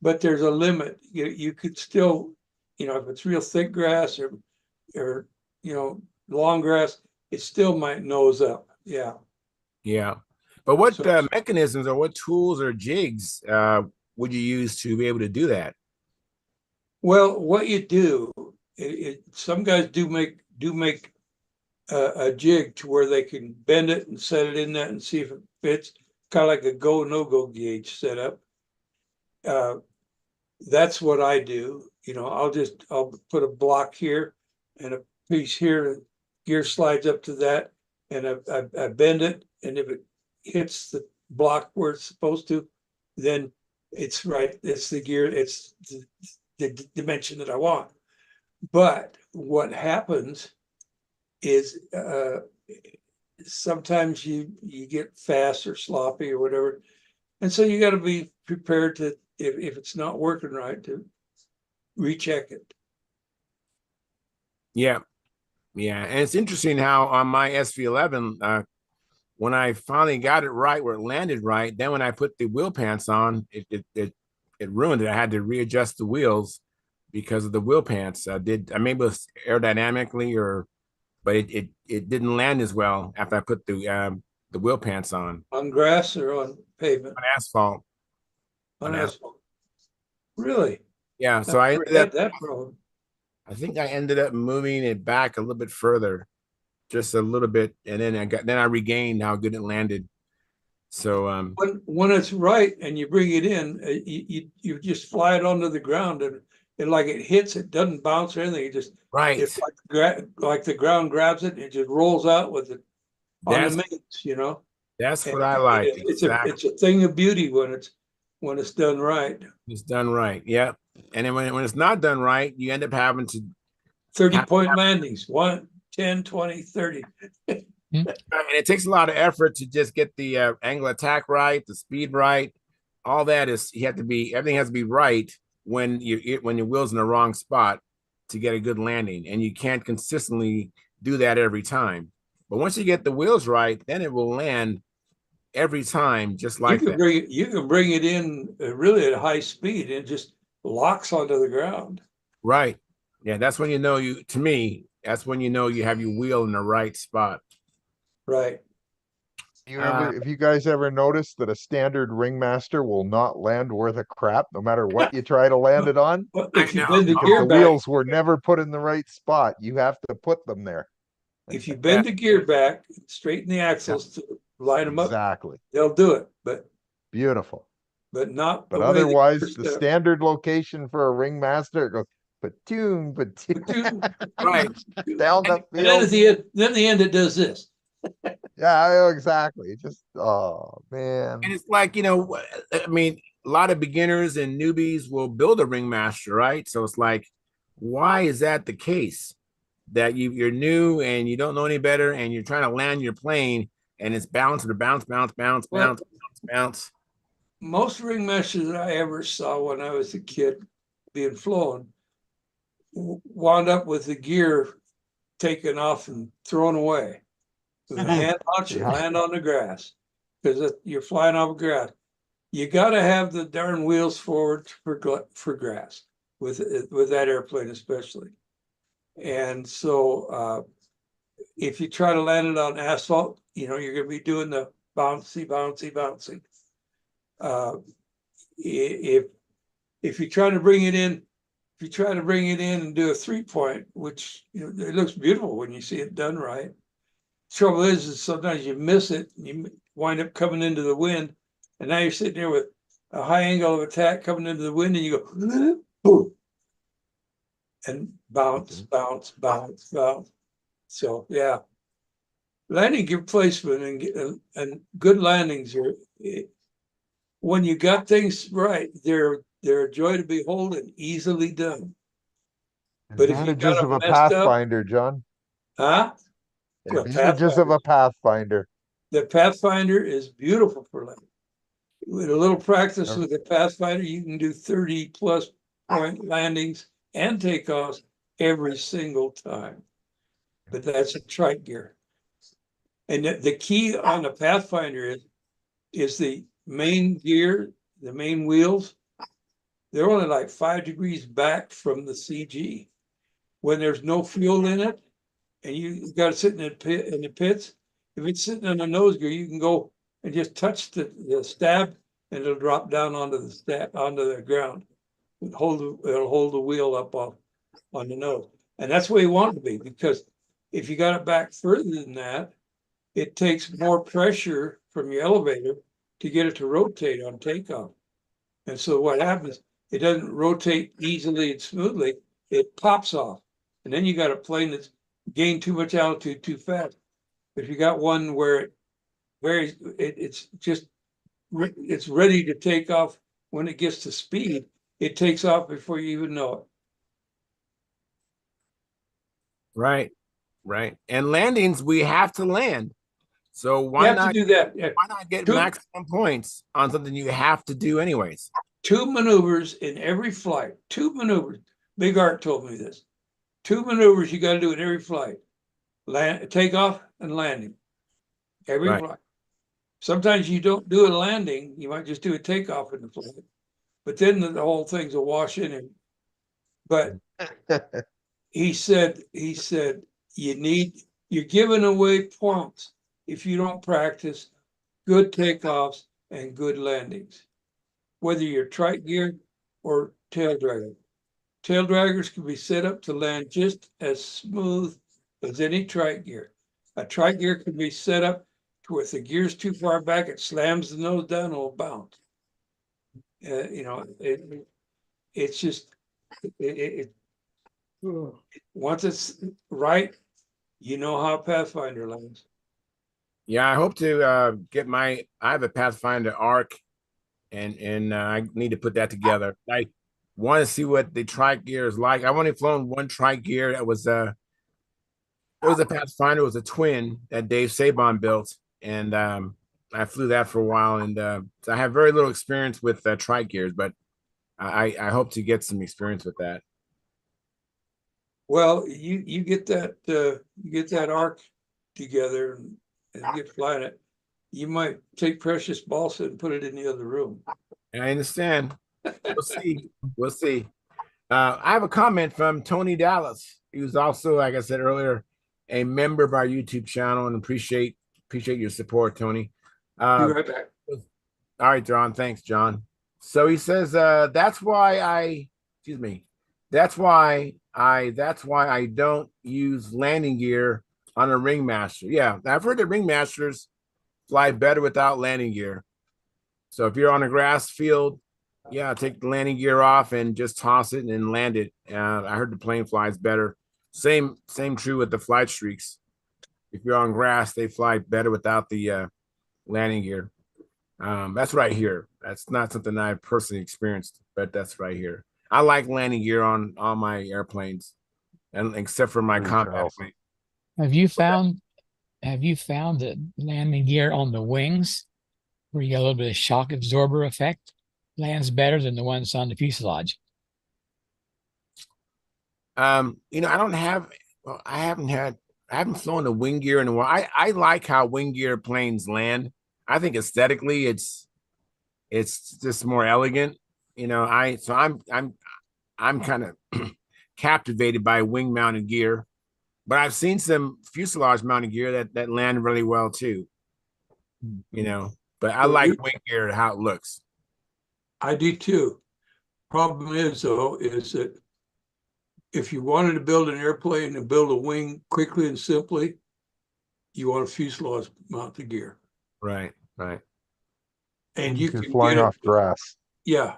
C: But there's a limit. You could still, if it's real thick grass or long grass, it still might nose up. Yeah.
A: Yeah. But what
C: So-
A: mechanisms or what tools or jigs would you use to be able to do that?
C: Well, what you do, some guys do make a jig to where they can bend it and set it in that and see if it fits, kind of like a go no go gauge setup. That's what I do. I'll put a block here and a piece here. Gear slides up to that, and I bend it, and if it hits the block where it's supposed to, then it's right. It's the gear. It's the dimension that I want. But what happens is sometimes you get fast or sloppy or whatever, and so you got to be prepared to, if it's not working right, to recheck it.
A: Yeah. And it's interesting how on my SV11, when I finally got it right where it landed right, then when I put the wheel pants on, it ruined it. I had to readjust the wheels because of the wheel pants. Maybe it was aerodynamically, but it didn't land as well after I put the wheel pants on
C: Grass or on pavement?
A: on asphalt.
C: On asphalt. Really?
A: Yeah. So I ended
C: had
A: up,
C: that problem.
A: I think I ended up moving it back a little bit further, just a little bit, and then I regained how good it landed. So
C: When it's right and you bring it in, you just fly it onto the ground, and it hits, it doesn't bounce or anything. It just,
A: Right.
C: it's like the ground grabs it and it just rolls out with it on the
A: That's
C: mains, you know?
A: that's
C: And
A: what I like.
C: it's a thing of beauty when it's done right.
A: It's done right. Yep. And then when it's not done right, you end up having to
C: 30-point landings, 1, 10, 20, 30.
A: and it takes a lot of effort to just get the angle attack right, the speed right. All that is everything has to be right when your wheel's in the wrong spot to get a good landing, and you can't consistently do that every time. But once you get the wheels right, then it will land every time just like that.
C: You can bring it in really at high speed and it just locks onto the ground.
A: Right. Yeah, that's when you know to me, that's when you know you have your wheel in the right spot.
C: Right.
E: If you guys ever notice that a standard ringmaster will not land worth a crap, no matter what you try to land it on,
C: Well,
A: I
C: if you
A: know.
C: bend the
E: because
C: gear
E: the
C: back,
E: wheels were never put in the right spot. You have to put them there.
C: if you bend the gear back, straighten the axles to line them up,
E: Exactly.
C: they'll do it,
E: Beautiful.
C: but not
E: But
C: the way
E: otherwise, the
C: set up.
E: standard location for a ringmaster, it goes platoon, platoon,
A: Right.
E: down the
C: And then at
E: field.
C: the end, it does this.
E: Yeah, exactly. Just, oh man.
A: And it's like, I mean, a lot of beginners and newbies will build a ringmaster, right? So it's like, why is that the case? That you're new and you don't know any better, and you're trying to land your plane, and it's bounce or bounce, bounce, bounce,
C: Well,
A: bounce, bounce.
C: Most ringmasters that I ever saw when I was a kid being flown wound up with the gear taken off and thrown away. With a hand launch and land on the grass because you're flying off grass. You got to have the darn wheels forward for grass with that airplane especially. And so if you try to land it on asphalt, you're going to be doing the bouncy, bouncy, bouncy. If you try to bring it in, and do a 3-point, which it looks beautiful when you see it done right. Trouble is sometimes you miss it and you wind up coming into the wind, and now you're sitting there with a high angle of attack coming into the wind, and you go boom, and bounce, bounce, bounce, bounce. So yeah, landing gear placement and good landings are, when you got things right, they're a joy to behold and easily done. But if you got
E: Advantages of
C: them
E: a
C: messed up,
E: Pathfinder, John.
C: huh?
E: Advantages of a Pathfinder.
C: The Pathfinder is beautiful for landing. With a little practice with the Pathfinder, you can do 30+ point landings and takeoffs every single time. But that's a trike gear. And the key on the Pathfinder is the main gear, the main wheels. They're only like 5 degrees back from the CG. When there's no fuel in it, and you got to sit in the pits, if it's sitting on a nose gear, you can go and just touch the stab, and it'll drop down onto the ground. It'll hold the wheel up on the nose, and that's where you want it to be, because if you got it back further than that, it takes more pressure from your elevator to get it to rotate on takeoff. And so what happens? It doesn't rotate easily and smoothly. It pops off, and then you got a plane that's gained too much altitude too fast. But if you got one where it's ready to take off when it gets to speed, it takes off before you even know it.
A: Right. Right. And landings, we have to land. So
C: You
A: why
C: have
A: not
C: to do that.
A: why not get maximum points on something you have to do anyways?
C: 2 maneuvers in every flight. 2 maneuvers. Big Art told me this. 2 maneuvers you got to do in every flight: takeoff and landing. Every flight. Sometimes you don't do a landing. You might just do a takeoff in the flight, but then the whole thing's a wash in it. But he said you're giving away points if you don't practice good takeoffs and good landings, whether you're trike gear or tail dragger. Tail draggers can be set up to land just as smooth as any trike gear. A trike gear can be set up to where if the gear's too far back, it slams the nose down and will bounce. It's just Once it's right, you know how Pathfinder lands.
A: Yeah, I hope to get I have a Pathfinder arc, and I need to put that together. I want to see what the trike gear is like. I've only flown one trike gear that was it was a Pathfinder, it was a twin that Dave Sabon built, and I flew that for a while, and so I have very little experience with trike gears, but I hope to get some experience with that.
C: Well, you get that arc together and get flying it. You might take precious balsa and put it in the other room.
A: I understand. We'll see. We'll see. I have a comment from Tony Dallas. He was also, like I said earlier, a member of our YouTube channel, and appreciate your support, Tony.
C: Be right back.
A: All right, John. Thanks, John. So he says, that's why I don't use landing gear on a ringmaster. Yeah, I've heard that ringmasters fly better without landing gear. So if you're on a grass field, yeah, take the landing gear off and just toss it and land it. I heard the plane flies better. Same true with the flight streaks. If you're on grass, they fly better without the landing gear. That's right here. That's not something I've personally experienced, but that's right here. I like landing gear on my airplanes, and except for my combat plane.
B: Have you found that landing gear on the wings, where you get a little bit of shock absorber effect, lands better than the ones on the fuselage?
A: I don't have. Well, I haven't flown the wing gear in a while. I like how wing gear planes land. I think aesthetically, it's just more elegant. I'm kind of captivated by wing mounted gear, but I've seen some fuselage mounted gear that land really well too. But I like wing gear how it looks.
C: I do too. Problem is though, is that if you wanted to build an airplane and build a wing quickly and simply, you want a fuselage mounted gear.
A: Right.
C: And you
E: You're
C: can
E: flying
C: get
E: off grass.
C: Yeah.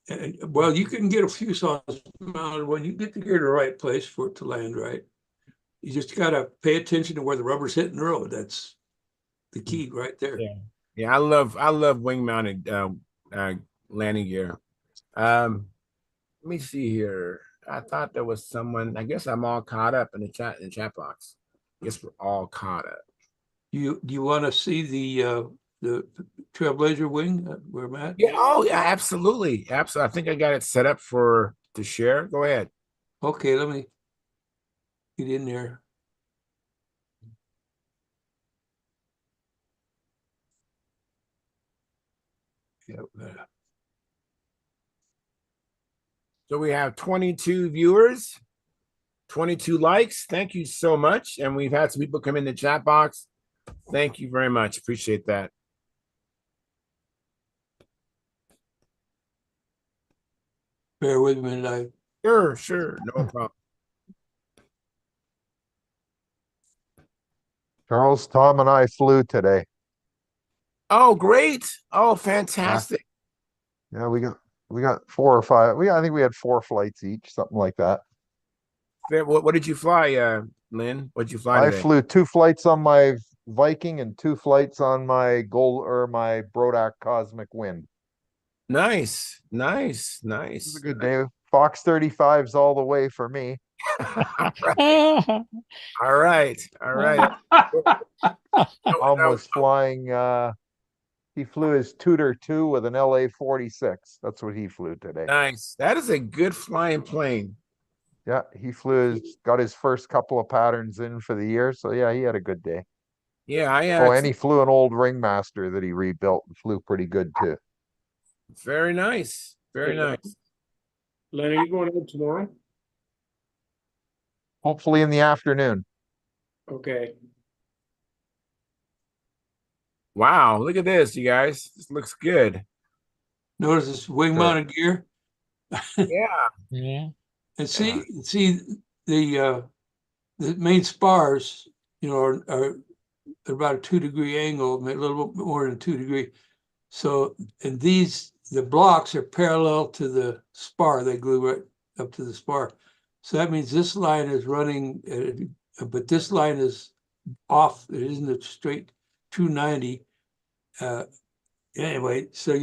C: And well, you can get a fuselage mounted when you get the gear to the right place for it to land right. You just gotta pay attention to where the rubber's hitting the road. That's the key right there.
A: Yeah. I love wing mounted landing gear. Let me see here. I thought there was someone. I guess I'm all caught up in the chat box. I guess we're all caught up.
C: Do you want to see the Trailblazer wing where I'm at?
A: Yeah. Oh, yeah. Absolutely. Absolutely. I think I got it set up to share. Go ahead.
C: Okay, let me get in there. Yeah.
A: So we have 22 viewers, 22 likes. Thank you so much. And we've had some people come in the chat box. Thank you very much. Appreciate that.
C: Bear with me a minute.
A: Sure. No problem.
E: Charles, Tom, and I flew today.
A: Oh, great. Oh, fantastic.
E: Yeah, we got 4 or 5. I think we had 4 flights each, something like that.
A: What did you fly, Lynn? What did you fly
E: I
A: today?
E: flew 2 flights on my Viking and 2 flights on my my Brodak Cosmic Wind.
A: Nice.
E: It was a good day. Fox 35s all the way for me.
A: All right.
E: Tom was flying. He flew his Tudor 2 with an LA 46. That's what he flew today.
A: Nice. That is a good flying plane.
E: Yeah, he got his first couple of patterns in for the year. So yeah, he had a good day.
A: Yeah,
E: and he flew an old Ringmaster that he rebuilt and flew pretty good too.
A: Very nice. Very nice.
D: Len, are you going out tomorrow?
E: Hopefully in the afternoon.
D: Okay.
A: Wow, look at this, you guys. This looks good.
C: Notice this wing mounted gear.
B: Yeah.
C: And see the main spars, are about a 2-degree angle, a little bit more than 2 degree. So, and the blocks are parallel to the spar. They glue up to the spar. So that means this line is running, but this line is off. It isn't a straight 290. Anyway, so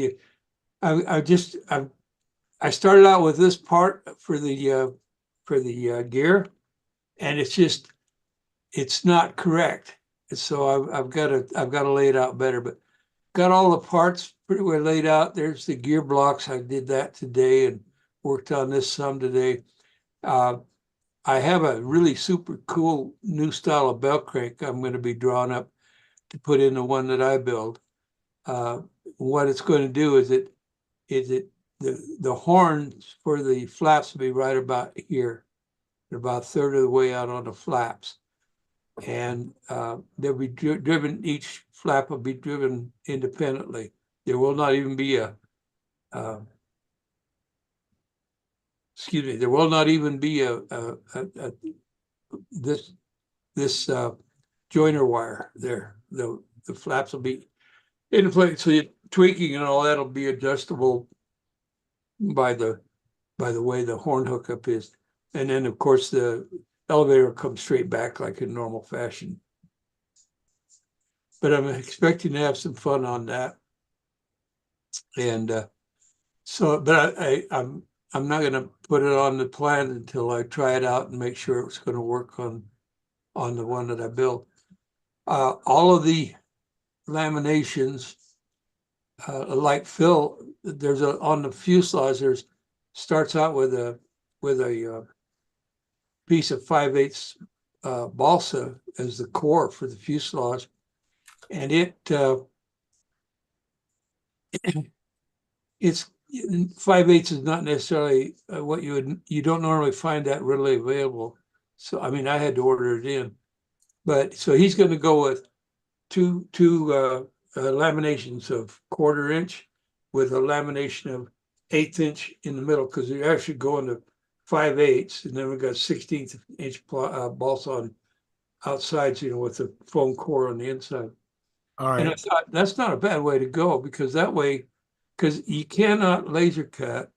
C: I started out with this part for the gear, and it's not correct. And so I've got to lay it out better, but got all the parts pretty well laid out. There's the gear blocks. I did that today and worked on this some today. I have a really super cool new style of belt crank I'm going to be drawing up to put in the one that I build. What it's going to do is the horns for the flaps will be right about here. They're about a third of the way out on the flaps. And they'll be driven, each flap will be driven independently. There will not even be there will not even be this joiner wire there. The flaps will be in place. So your tweaking and all that'll be adjustable by the way the horn hookup is. And then of course the elevator will come straight back like in normal fashion. But I'm expecting to have some fun on that. And but I'm not going to put it on the plan until I try it out and make sure it's going to work on the one that I built. All of the laminations, like Phil, there's on the fuselage, starts out with a piece of 5/8 balsa as the core for the fuselage, and it's 5/8 is not necessarily what you don't normally find that readily available. So I mean, I had to order it in, but so he's going to go with two laminations of 1/4 inch with a lamination of 1/8 inch in the middle, because you're actually going to 5/8, and then we've got 1/16 inch balsa on outsides, with the foam core on the inside.
A: All right.
C: And I thought that's not a bad way to go, because that way, because you cannot laser cut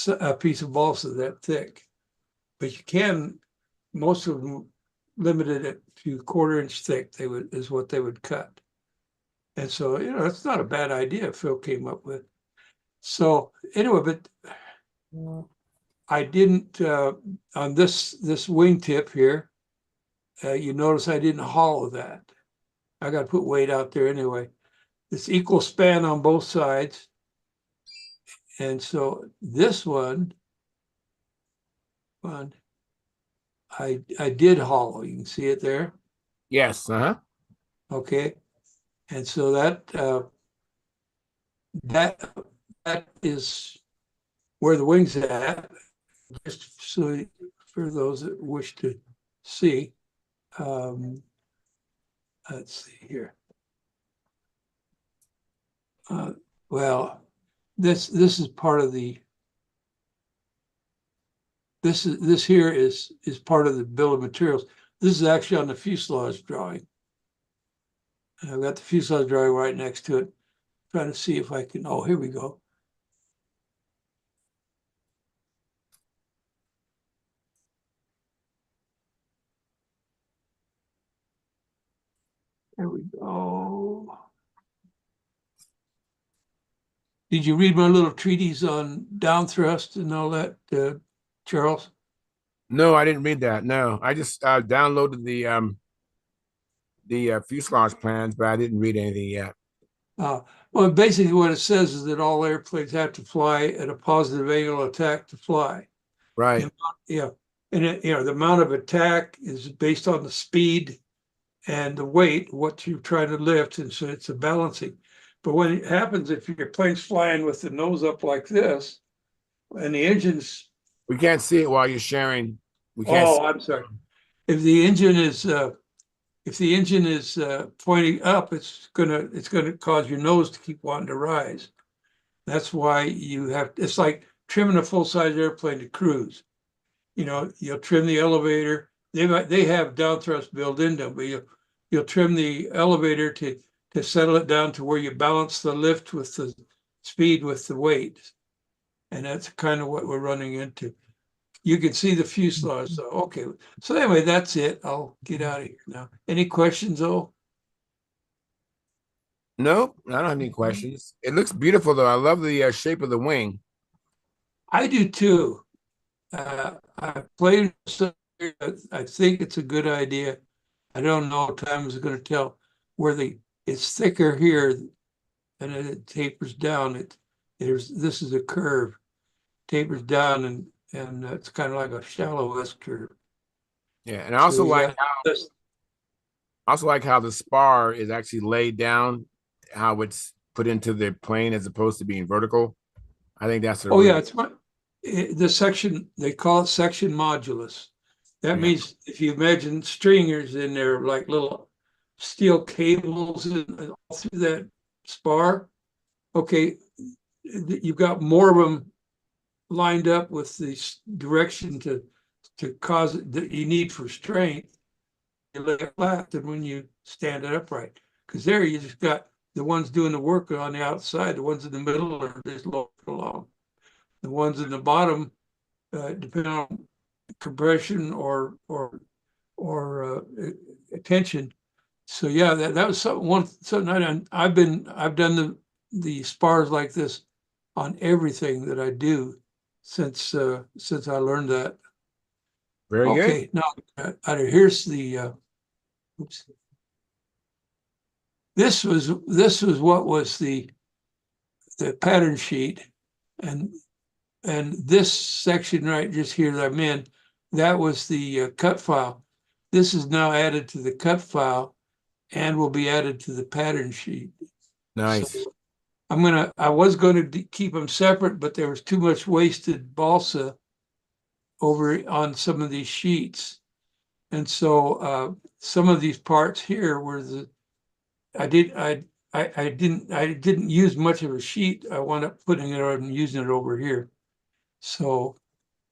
C: a piece of balsa that thick, but you can, most of them limited it to 1/4 inch thick, is what they would cut. And so, that's not a bad idea Phil came up with. So anyway, but I didn't, on this wingtip here, you notice I didn't hollow that. I got to put weight out there anyway. It's equal span on both sides. And so this one, I did hollow. You can see it there.
A: Yes. Uh-huh.
C: Okay. And so that is where the wing's at. Just so for those that wish to see. Let's see here. Well, this is part of the. This here is part of the bill of materials. This is actually on the fuselage drawing. And I've got the fuselage drawing right next to it. Trying to see if I can. Oh, here we go. There we go. Did you read my little treatise on downthrust and all that, Charles?
A: No, I didn't read that. No, I just downloaded the fuselage plans, but I didn't read anything yet.
C: Well, basically what it says is that all airplanes have to fly at a positive angle of attack to fly.
A: Right.
C: Yeah. And the amount of attack is based on the speed and the weight, what you're trying to lift. And so it's a balancing. But when it happens, if your plane's flying with the nose up like this, and the engine's.
A: We can't see it while you're sharing. We can't.
C: Oh, I'm sorry. If the engine is pointing up, it's gonna cause your nose to keep wanting to rise. That's why it's like trimming a full-size airplane to cruise. You'll trim the elevator. They have downthrust built into them, but you'll trim the elevator to settle it down to where you balance the lift with the speed with the weight. And that's kind of what we're running into. You can see the fuselage. So, okay. So anyway, that's it. I'll get out of here now. Any questions, though?
A: Nope, I don't have any questions. It looks beautiful though. I love the shape of the wing.
C: I do too. I played, I think it's a good idea. I don't know, time is going to tell where it's thicker here and then it tapers down. This is a curve, tapers down and it's kind of like a shallow S curve.
A: Yeah, and I also
C: So,
A: like
C: yeah,
A: how the spar is actually laid down, how it's put into the plane as opposed to being vertical. I think that's a
C: oh yeah,
A: really,
C: the section, they call it section modulus. That
A: yeah.
C: means if you imagine stringers in there, like little steel cables all through that spar, okay, you've got more of them lined up with the direction to cause it that you need for strength. You lay it flat than when you stand it upright. Because there you just got the ones doing the work on the outside, the ones in the middle are just lower along. The ones in the bottom, depending on compression or tension. So yeah, that was something I've done the spars like this on everything that I do since I learned that.
A: Very good.
C: Okay, now here's the oops. This was what was the pattern sheet, and this section right just here that I'm in, that was the cut file. This is now added to the cut file and will be added to the pattern sheet.
A: Nice.
C: So I was going to keep them separate, but there was too much wasted balsa over on some of these sheets. And so some of these parts here were I didn't use much of a sheet. I wound up putting it on and using it over here. So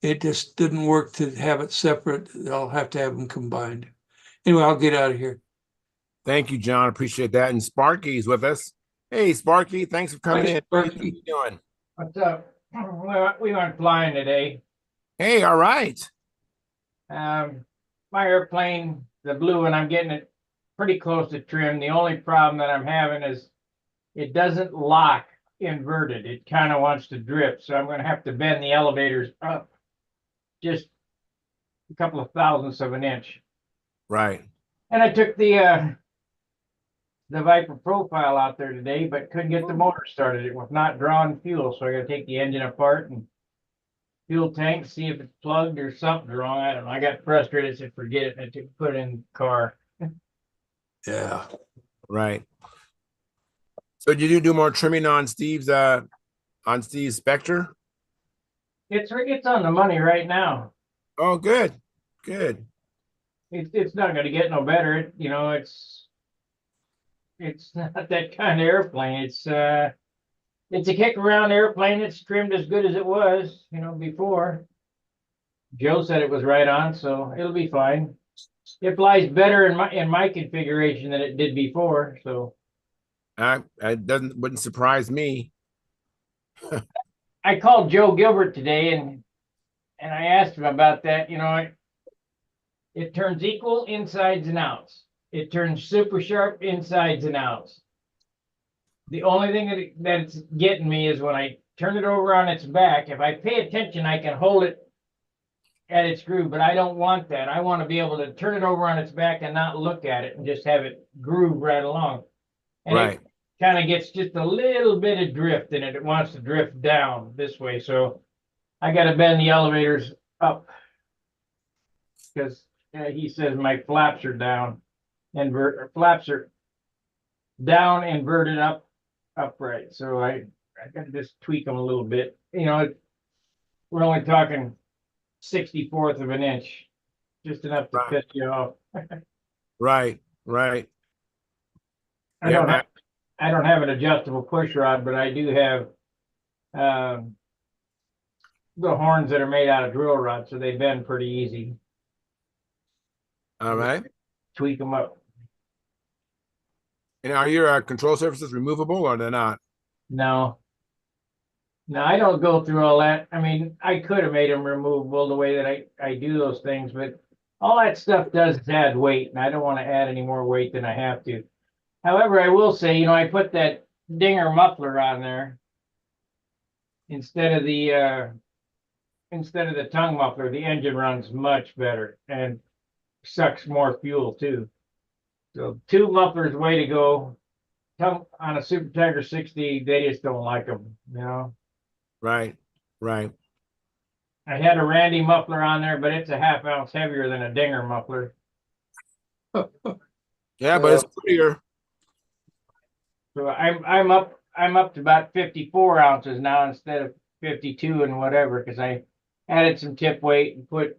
C: it just didn't work to have it separate. I'll have to have them combined. Anyway, I'll get out of here.
A: Thank you, John. Appreciate that. And Sparky's with us. Hey, Sparky, thanks for coming
C: Hi,
A: in.
C: Sparky.
A: How you doing?
F: What's up? We went flying today.
A: Hey, all right.
F: My airplane, the blue one, I'm getting it pretty close to trim. The only problem that I'm having is it doesn't lock inverted. It kind of wants to drift. So I'm going to have to bend the elevators up just a couple of thousandths of an inch.
A: Right.
F: And I took the Viper profile out there today, but couldn't get the motor started. It was not drawing fuel. So I got to take the engine apart and fuel tank, see if it's plugged or something's wrong. I don't know. I got frustrated, said forget it, and I took put it in the car.
C: Yeah.
A: Right. So did you do more trimming on Steve's Spectre?
F: It's on the money right now.
A: Oh, good. Good.
F: It's not going to get no better. It's not that kind of airplane. It's a kick around airplane. It's trimmed as good as it was, before. Joe said it was right on, so it'll be fine. It flies better in my configuration than it did before, so
A: It wouldn't surprise me.
F: I called Joe Gilbert today and I asked him about that. It turns equal insides and outs. It turns super sharp insides and outs. The only thing that's getting me is when I turn it over on its back. If I pay attention, I can hold it at its groove, but I don't want that. I want to be able to turn it over on its back and not look at it and just have it groove right along. And
A: Right.
F: it kind of gets just a little bit of drift in it. It wants to drift down this way. So I got to bend the elevators up because he says my flaps are down, flaps are down, inverted up, upright. So I got to just tweak them a little bit. We're only talking 64th of an inch, just enough to
A: Right.
F: piss you off.
A: Right. Right.
F: I
A: Yeah,
F: don't
A: man.
F: have I don't have an adjustable push rod, but I do have the horns that are made out of drill rods, so they bend pretty easy.
A: All right.
F: Tweak them up.
A: And are your control surfaces removable or they're not?
F: No, Now, I don't go through all that. I mean, I could have made them removable the way that I do those things, but all that stuff does is add weight, and I don't want to add any more weight than I have to. However, I will say, I put that dinger muffler on there instead of the tongue muffler. The engine runs much better and sucks more fuel too. So two mufflers, way to go. Tongue on a Super Tiger 60, they just don't like them.
A: Right. Right.
F: I had a Randy muffler on there, but it's a half ounce heavier than a Dinger muffler.
A: Yeah, but it's prettier.
F: So I'm up to about 54 ounces now instead of 52 and whatever, because I added some tip weight and put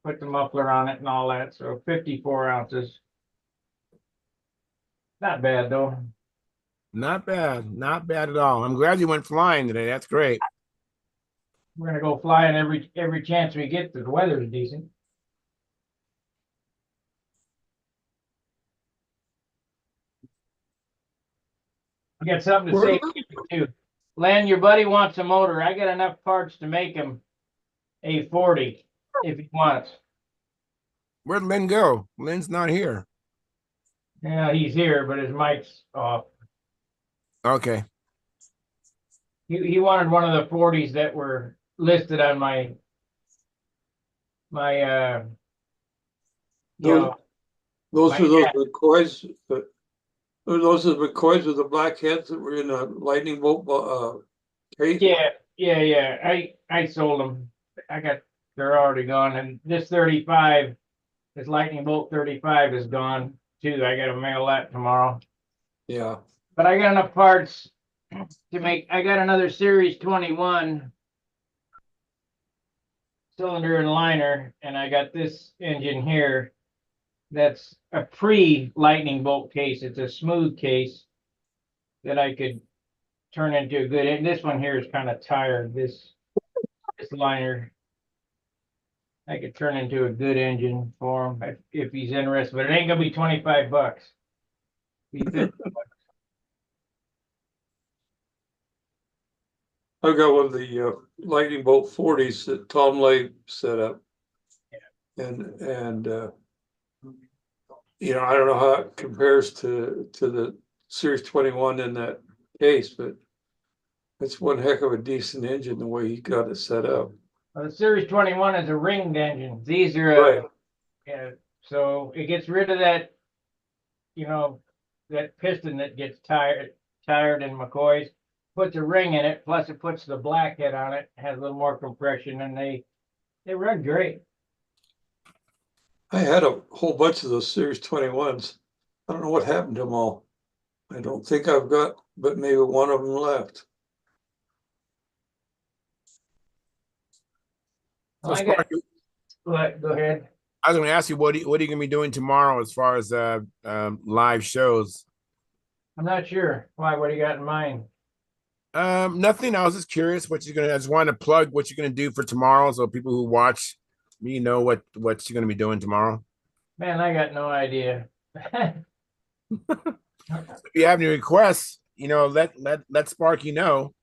F: the muffler on it and all that. So 54 ounces. Not bad though.
A: Not bad. Not bad at all. I'm glad you went flying today. That's great.
F: We're gonna go flying every chance we get. The weather's decent. I got something to say to you too. Len, your buddy wants a motor. I got enough parts to make him a 40 if he wants.
A: Where'd Lynn go? Lynn's not here.
F: Yeah, he's here, but his mic's off.
A: Okay.
F: He wanted one of the 40s that were listed on my
C: Those, those
F: my
C: are those
F: ad.
C: McCoys, those are the McCoys with the black heads that were in a lightning bolt, case.
F: Yeah. I sold them. They're already gone. And this 35, this lightning bolt 35 is gone too. I gotta mail that tomorrow.
C: Yeah.
F: But I got enough parts to make. I got another Series 21 cylinder and liner, and I got this engine here. That's a pre-lightning bolt case. It's a smooth case that I could turn into a good. And this one here is kind of tired. This liner, I could turn into a good engine for him if he's interested. But it ain't gonna be $25. Be 50.
C: I got one of the lightning bolt 40s that Tom Lay set up. And I don't know how it compares to the Series 21 in that case, but it's one heck of a decent engine the way he got it set up.
F: Well, the Series 21 is a ringed engine. These are
C: Right.
F: So it gets rid of that, that piston that gets tired in McCoy's. Puts a ring in it, plus it puts the blackhead on it, has a little more compression, and they run great.
C: I had a whole bunch of those Series 21s. I don't know what happened to them all. I don't think I've got, but maybe one of them left.
F: Well,
A: So,
F: I got,
A: Sparky,
F: go ahead.
A: I was going to ask you, what are you going to be doing tomorrow as far as live shows?
F: I'm not sure. Why? What do you got in mind?
A: Nothing. I was just curious what you're gonna. I just wanted to plug what you're gonna do for tomorrow, so people who watch me know what you're gonna be doing tomorrow.
F: Man, I got no idea.
A: If you have any requests, let Sparky know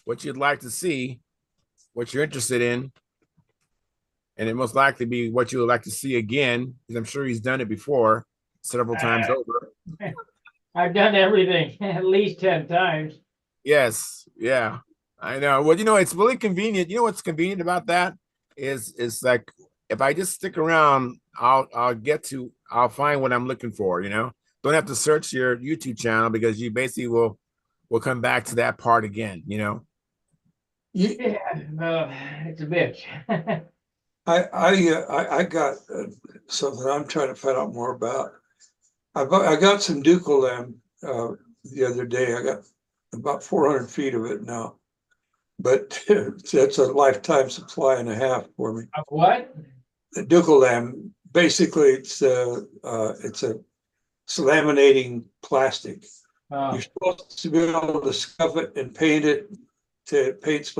A: what you'd like to see, what you're interested in, and it most likely be what you would like to see again, because I'm sure he's done it before several times over.
F: I've done everything at least 10 times.
A: Yes, yeah, I know. Well, it's really convenient. You know what's convenient about that is like if I just stick around, I'll find what I'm looking for. Don't have to search your YouTube channel because you basically will come back to that part again.
F: Yeah, it's a bitch.
C: I got something I'm trying to find out more about. I got some Ducal lamb the other day. I got about 400 feet of it now, but that's a lifetime supply and a half for me.
F: Of what?
C: The Ducal lamb, basically, it's a laminating plastic.
F: Oh.
C: You're supposed to be able to scuff it and paint it to paint.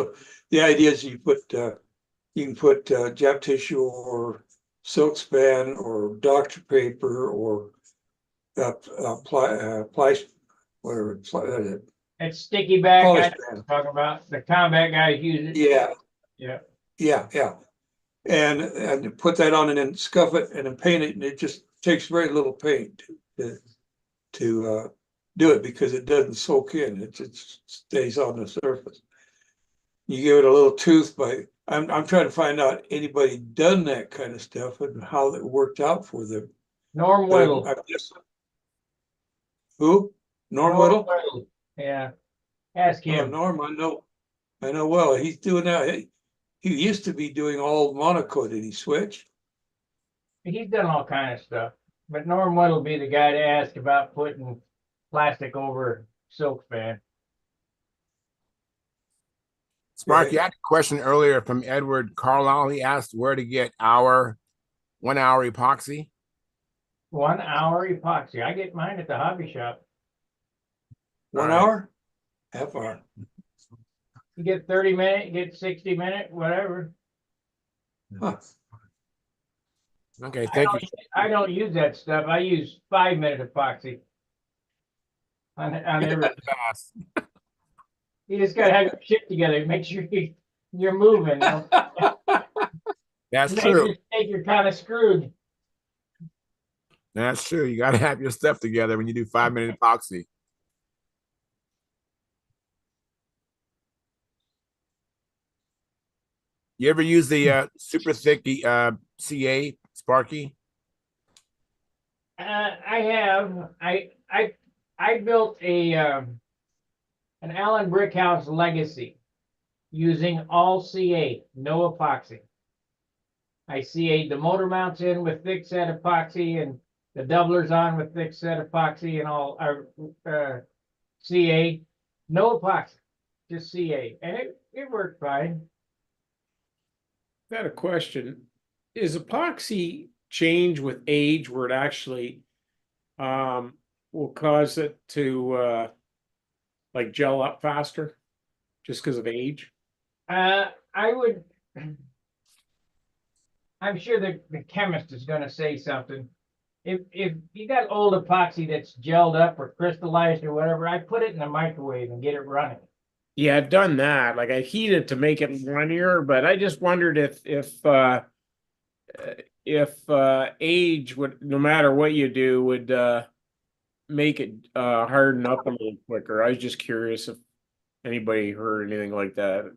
C: The idea is you can put Jap tissue or silk span or doctor paper or whatever
F: It's sticky back.
C: Polish
F: I
C: band.
F: talking about the combat guys use it.
C: Yeah,
F: Yeah.
C: yeah. And put that on and then scuff it and then paint it, and it just takes very little paint to do it because it doesn't soak in. It stays on the surface. You give it a little tooth by. I'm trying to find out anybody done that kind of stuff and how it worked out for them.
F: Norm Whittle.
C: Who? Norm Whittle?
F: Whittle. Yeah. Ask
C: Oh,
F: him.
C: Norm, I know well. He's doing that. He used to be doing all Monaco. Did he switch?
F: He's done all kind of stuff. But Norm Whittle will be the guy to ask about putting plastic over silk fan.
A: Sparky, I had a question earlier from Edward Carlisle. He asked where to get our 1 hour epoxy.
F: 1 hour epoxy. I get mine at the hobby shop.
C: 1 hour? Half hour.
F: You get 30-minute, you get 60-minute, whatever.
C: Huh.
A: Okay, thank you.
F: I don't use that stuff. I use 5-minute epoxy on everything.
A: Fast.
F: You just gotta have your shit together. Make sure you're moving.
A: That's
F: Make
A: true.
F: your mistake, you're kind of screwed.
A: That's true. You got to have your stuff together when you do 5-minute epoxy. You ever use the super thick CA Sparky?
F: I have. I built an Allen Brickhouse Legacy using all CA, no epoxy. I CA'd the motor mounts in with thick set epoxy and the doublers on with thick set epoxy and all CA, no epoxy, just CA, and it worked fine.
D: I had a question. Is epoxy change with age where it actually will cause it to like gel up faster just because of age?
F: I would. I'm sure the chemist is going to say something. If you got old epoxy that's gelled up or crystallized or whatever, I put it in the microwave and get it running.
D: Yeah, I've done that. Like I heat it to make it linear, but I just wondered if age would, no matter what you do, would make it harden up a little quicker. I was just curious if anybody heard anything like that.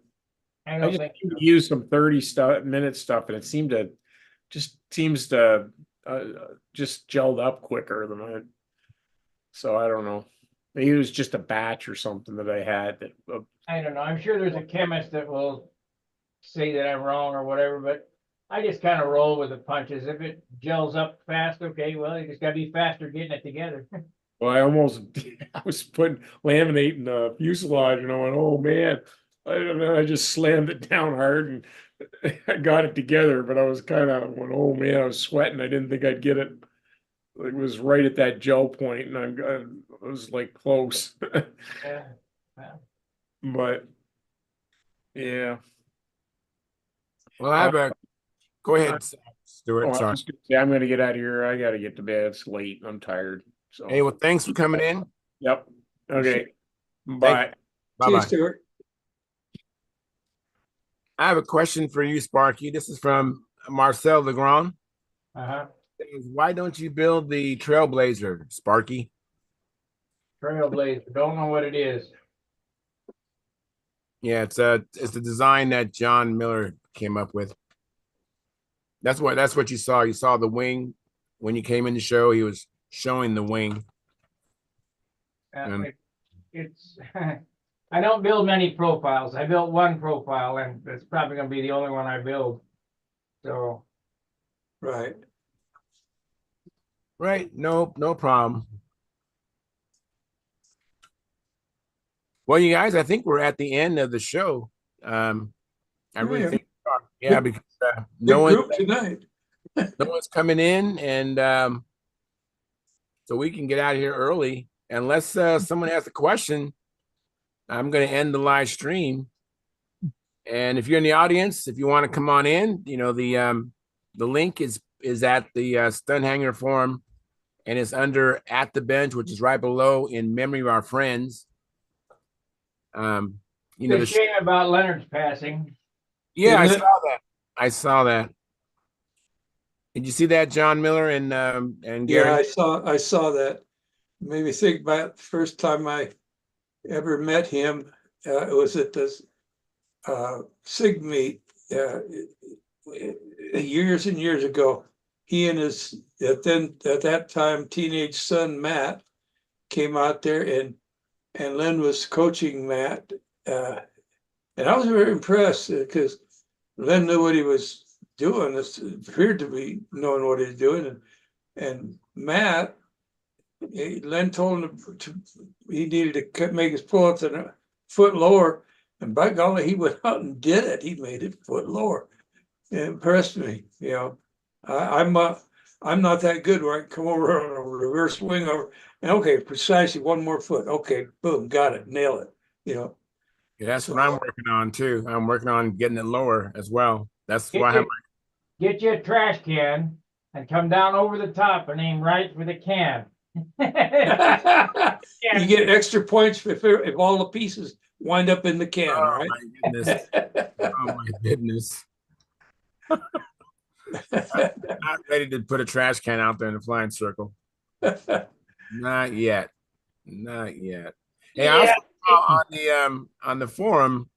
F: I
D: I
F: don't
D: just
F: think so.
D: used some 30-minute stuff, and it seems to just gelled up quicker than I. So I don't know. Maybe it was just a batch or something that I had that.
F: I don't know. I'm sure there's a chemist that will say that I'm wrong or whatever, but I just kind of roll with the punches. If it gels up fast, okay, well, you just gotta be faster getting it together.
D: Well, I was laminating the fuselage, and I went, oh man, I don't know. I just slammed it down hard and I got it together, but I was kind of went, oh man, I was sweating. I didn't think I'd get it. It was right at that gel point, and I was like close.
F: Yeah. Well,
D: But yeah.
A: Well, I have a. Go ahead, Stuart.
D: Oh, I
A: Sorry.
D: was gonna say, I'm gonna get out of here. I gotta get to bed. It's late. I'm tired. So
A: Hey, well, thanks for coming in.
D: yep. Okay. Bye.
A: Bye
C: See you,
A: bye.
C: Stuart.
A: I have a question for you, Sparky. This is from Marcel Legrand.
F: uh-huh.
A: Why don't you build the Trailblazer, Sparky?
F: Trailblazer. Don't know what it is.
A: Yeah, it's the design that John Miller came up with. That's what you saw. You saw the wing when you came in the show. He was showing the wing.
F: It's I don't build many profiles. I built one profile, and it's probably going to be the only one I build. So
C: Right.
A: Right. No problem. Well, you guys, I think we're at the end of the show. I really
C: Yeah.
A: think we are. Yeah, because
C: Good group tonight.
A: no one's coming in, and so we can get out of here early. Unless someone has a question, I'm going to end the live stream. And if you're in the audience, if you want to come on in, the link is at the Stunt Hangar forum, and it's under at the bench, which is right below in memory of our friends. You know,
F: It's a shame about Leonard's passing.
A: yeah, I
C: Isn't
A: saw
C: it?
A: that. I saw that. Did you see that, John Miller and
C: Yeah,
A: Gary?
C: I saw that. Made me think about the first time I ever met him. It was at this SIG meet years and years ago. He and his at that time teenage son Matt came out there, and Len was coaching Matt, and I was very impressed because Len knew what he was doing. This appeared to be knowing what he was doing, and Matt, Len told him he needed to make his pull-ups a foot lower, and by golly, he went out and did it. He made it a foot lower. It impressed me. You know, I'm not that good where I can come over on a reverse swing over. And okay, precisely one more foot. Okay, boom, got it, nail it. You know,
A: Yeah, that's
C: so
A: what I'm working on too. I'm working on getting it lower as well. That's why I
F: Get
A: have
F: you, get you a trash can and come down over the top and aim right for the can.
C: you get extra points if all the pieces wind up in the can,
A: oh
C: right?
A: my goodness. Oh my goodness. Not ready to put a trash can out there in the flying circle. Not yet. Not yet. Hey, I also
F: Yeah.
A: saw on the forum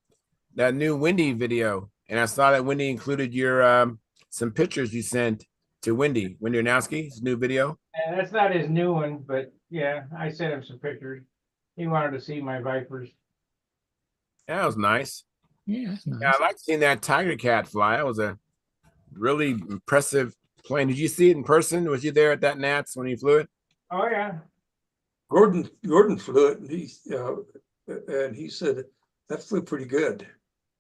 A: that new Wendy video, and I saw that Wendy included your some pictures you sent to Wendy Arnowski's new video.
F: And that's not his new one, but yeah, I sent him some pictures. He wanted to see my Vipers.
A: That was nice.
B: Yeah, that's
A: Yeah,
B: nice.
A: I liked seeing that Tiger Cat fly. That was a really impressive plane. Did you see it in person? Was you there at that Nats when you flew it?
F: Oh yeah.
C: Gordon flew it, and he said that flew pretty good.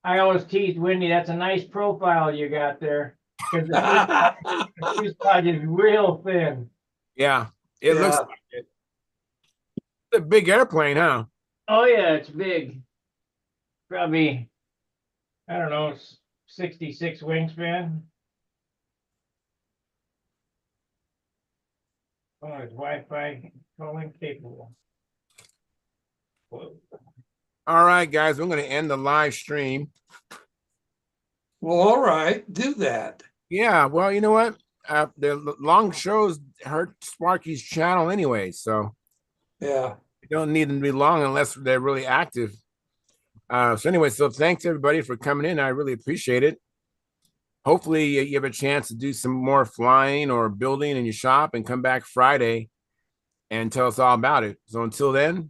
F: I always teased Wendy, that's a nice profile you got there. Because the fuselage is real thin.
A: Yeah, it looks
C: Yeah.
A: like it. It's a big airplane, huh?
F: Oh yeah, it's big. Probably, I don't know, 66 wingspan. Oh, it's Wi-Fi calling capable. Whoa.
A: All right, guys, we're going to end the live stream.
C: Well, all right, do that.
A: Yeah, well, you know what? The long shows hurt Sparky's channel anyway, so
C: Yeah.
A: you don't need them to be long unless they're really active. So anyway, so thanks everybody for coming in. I really appreciate it. Hopefully you have a chance to do some more flying or building in your shop and come back Friday and tell us all about it. So until then,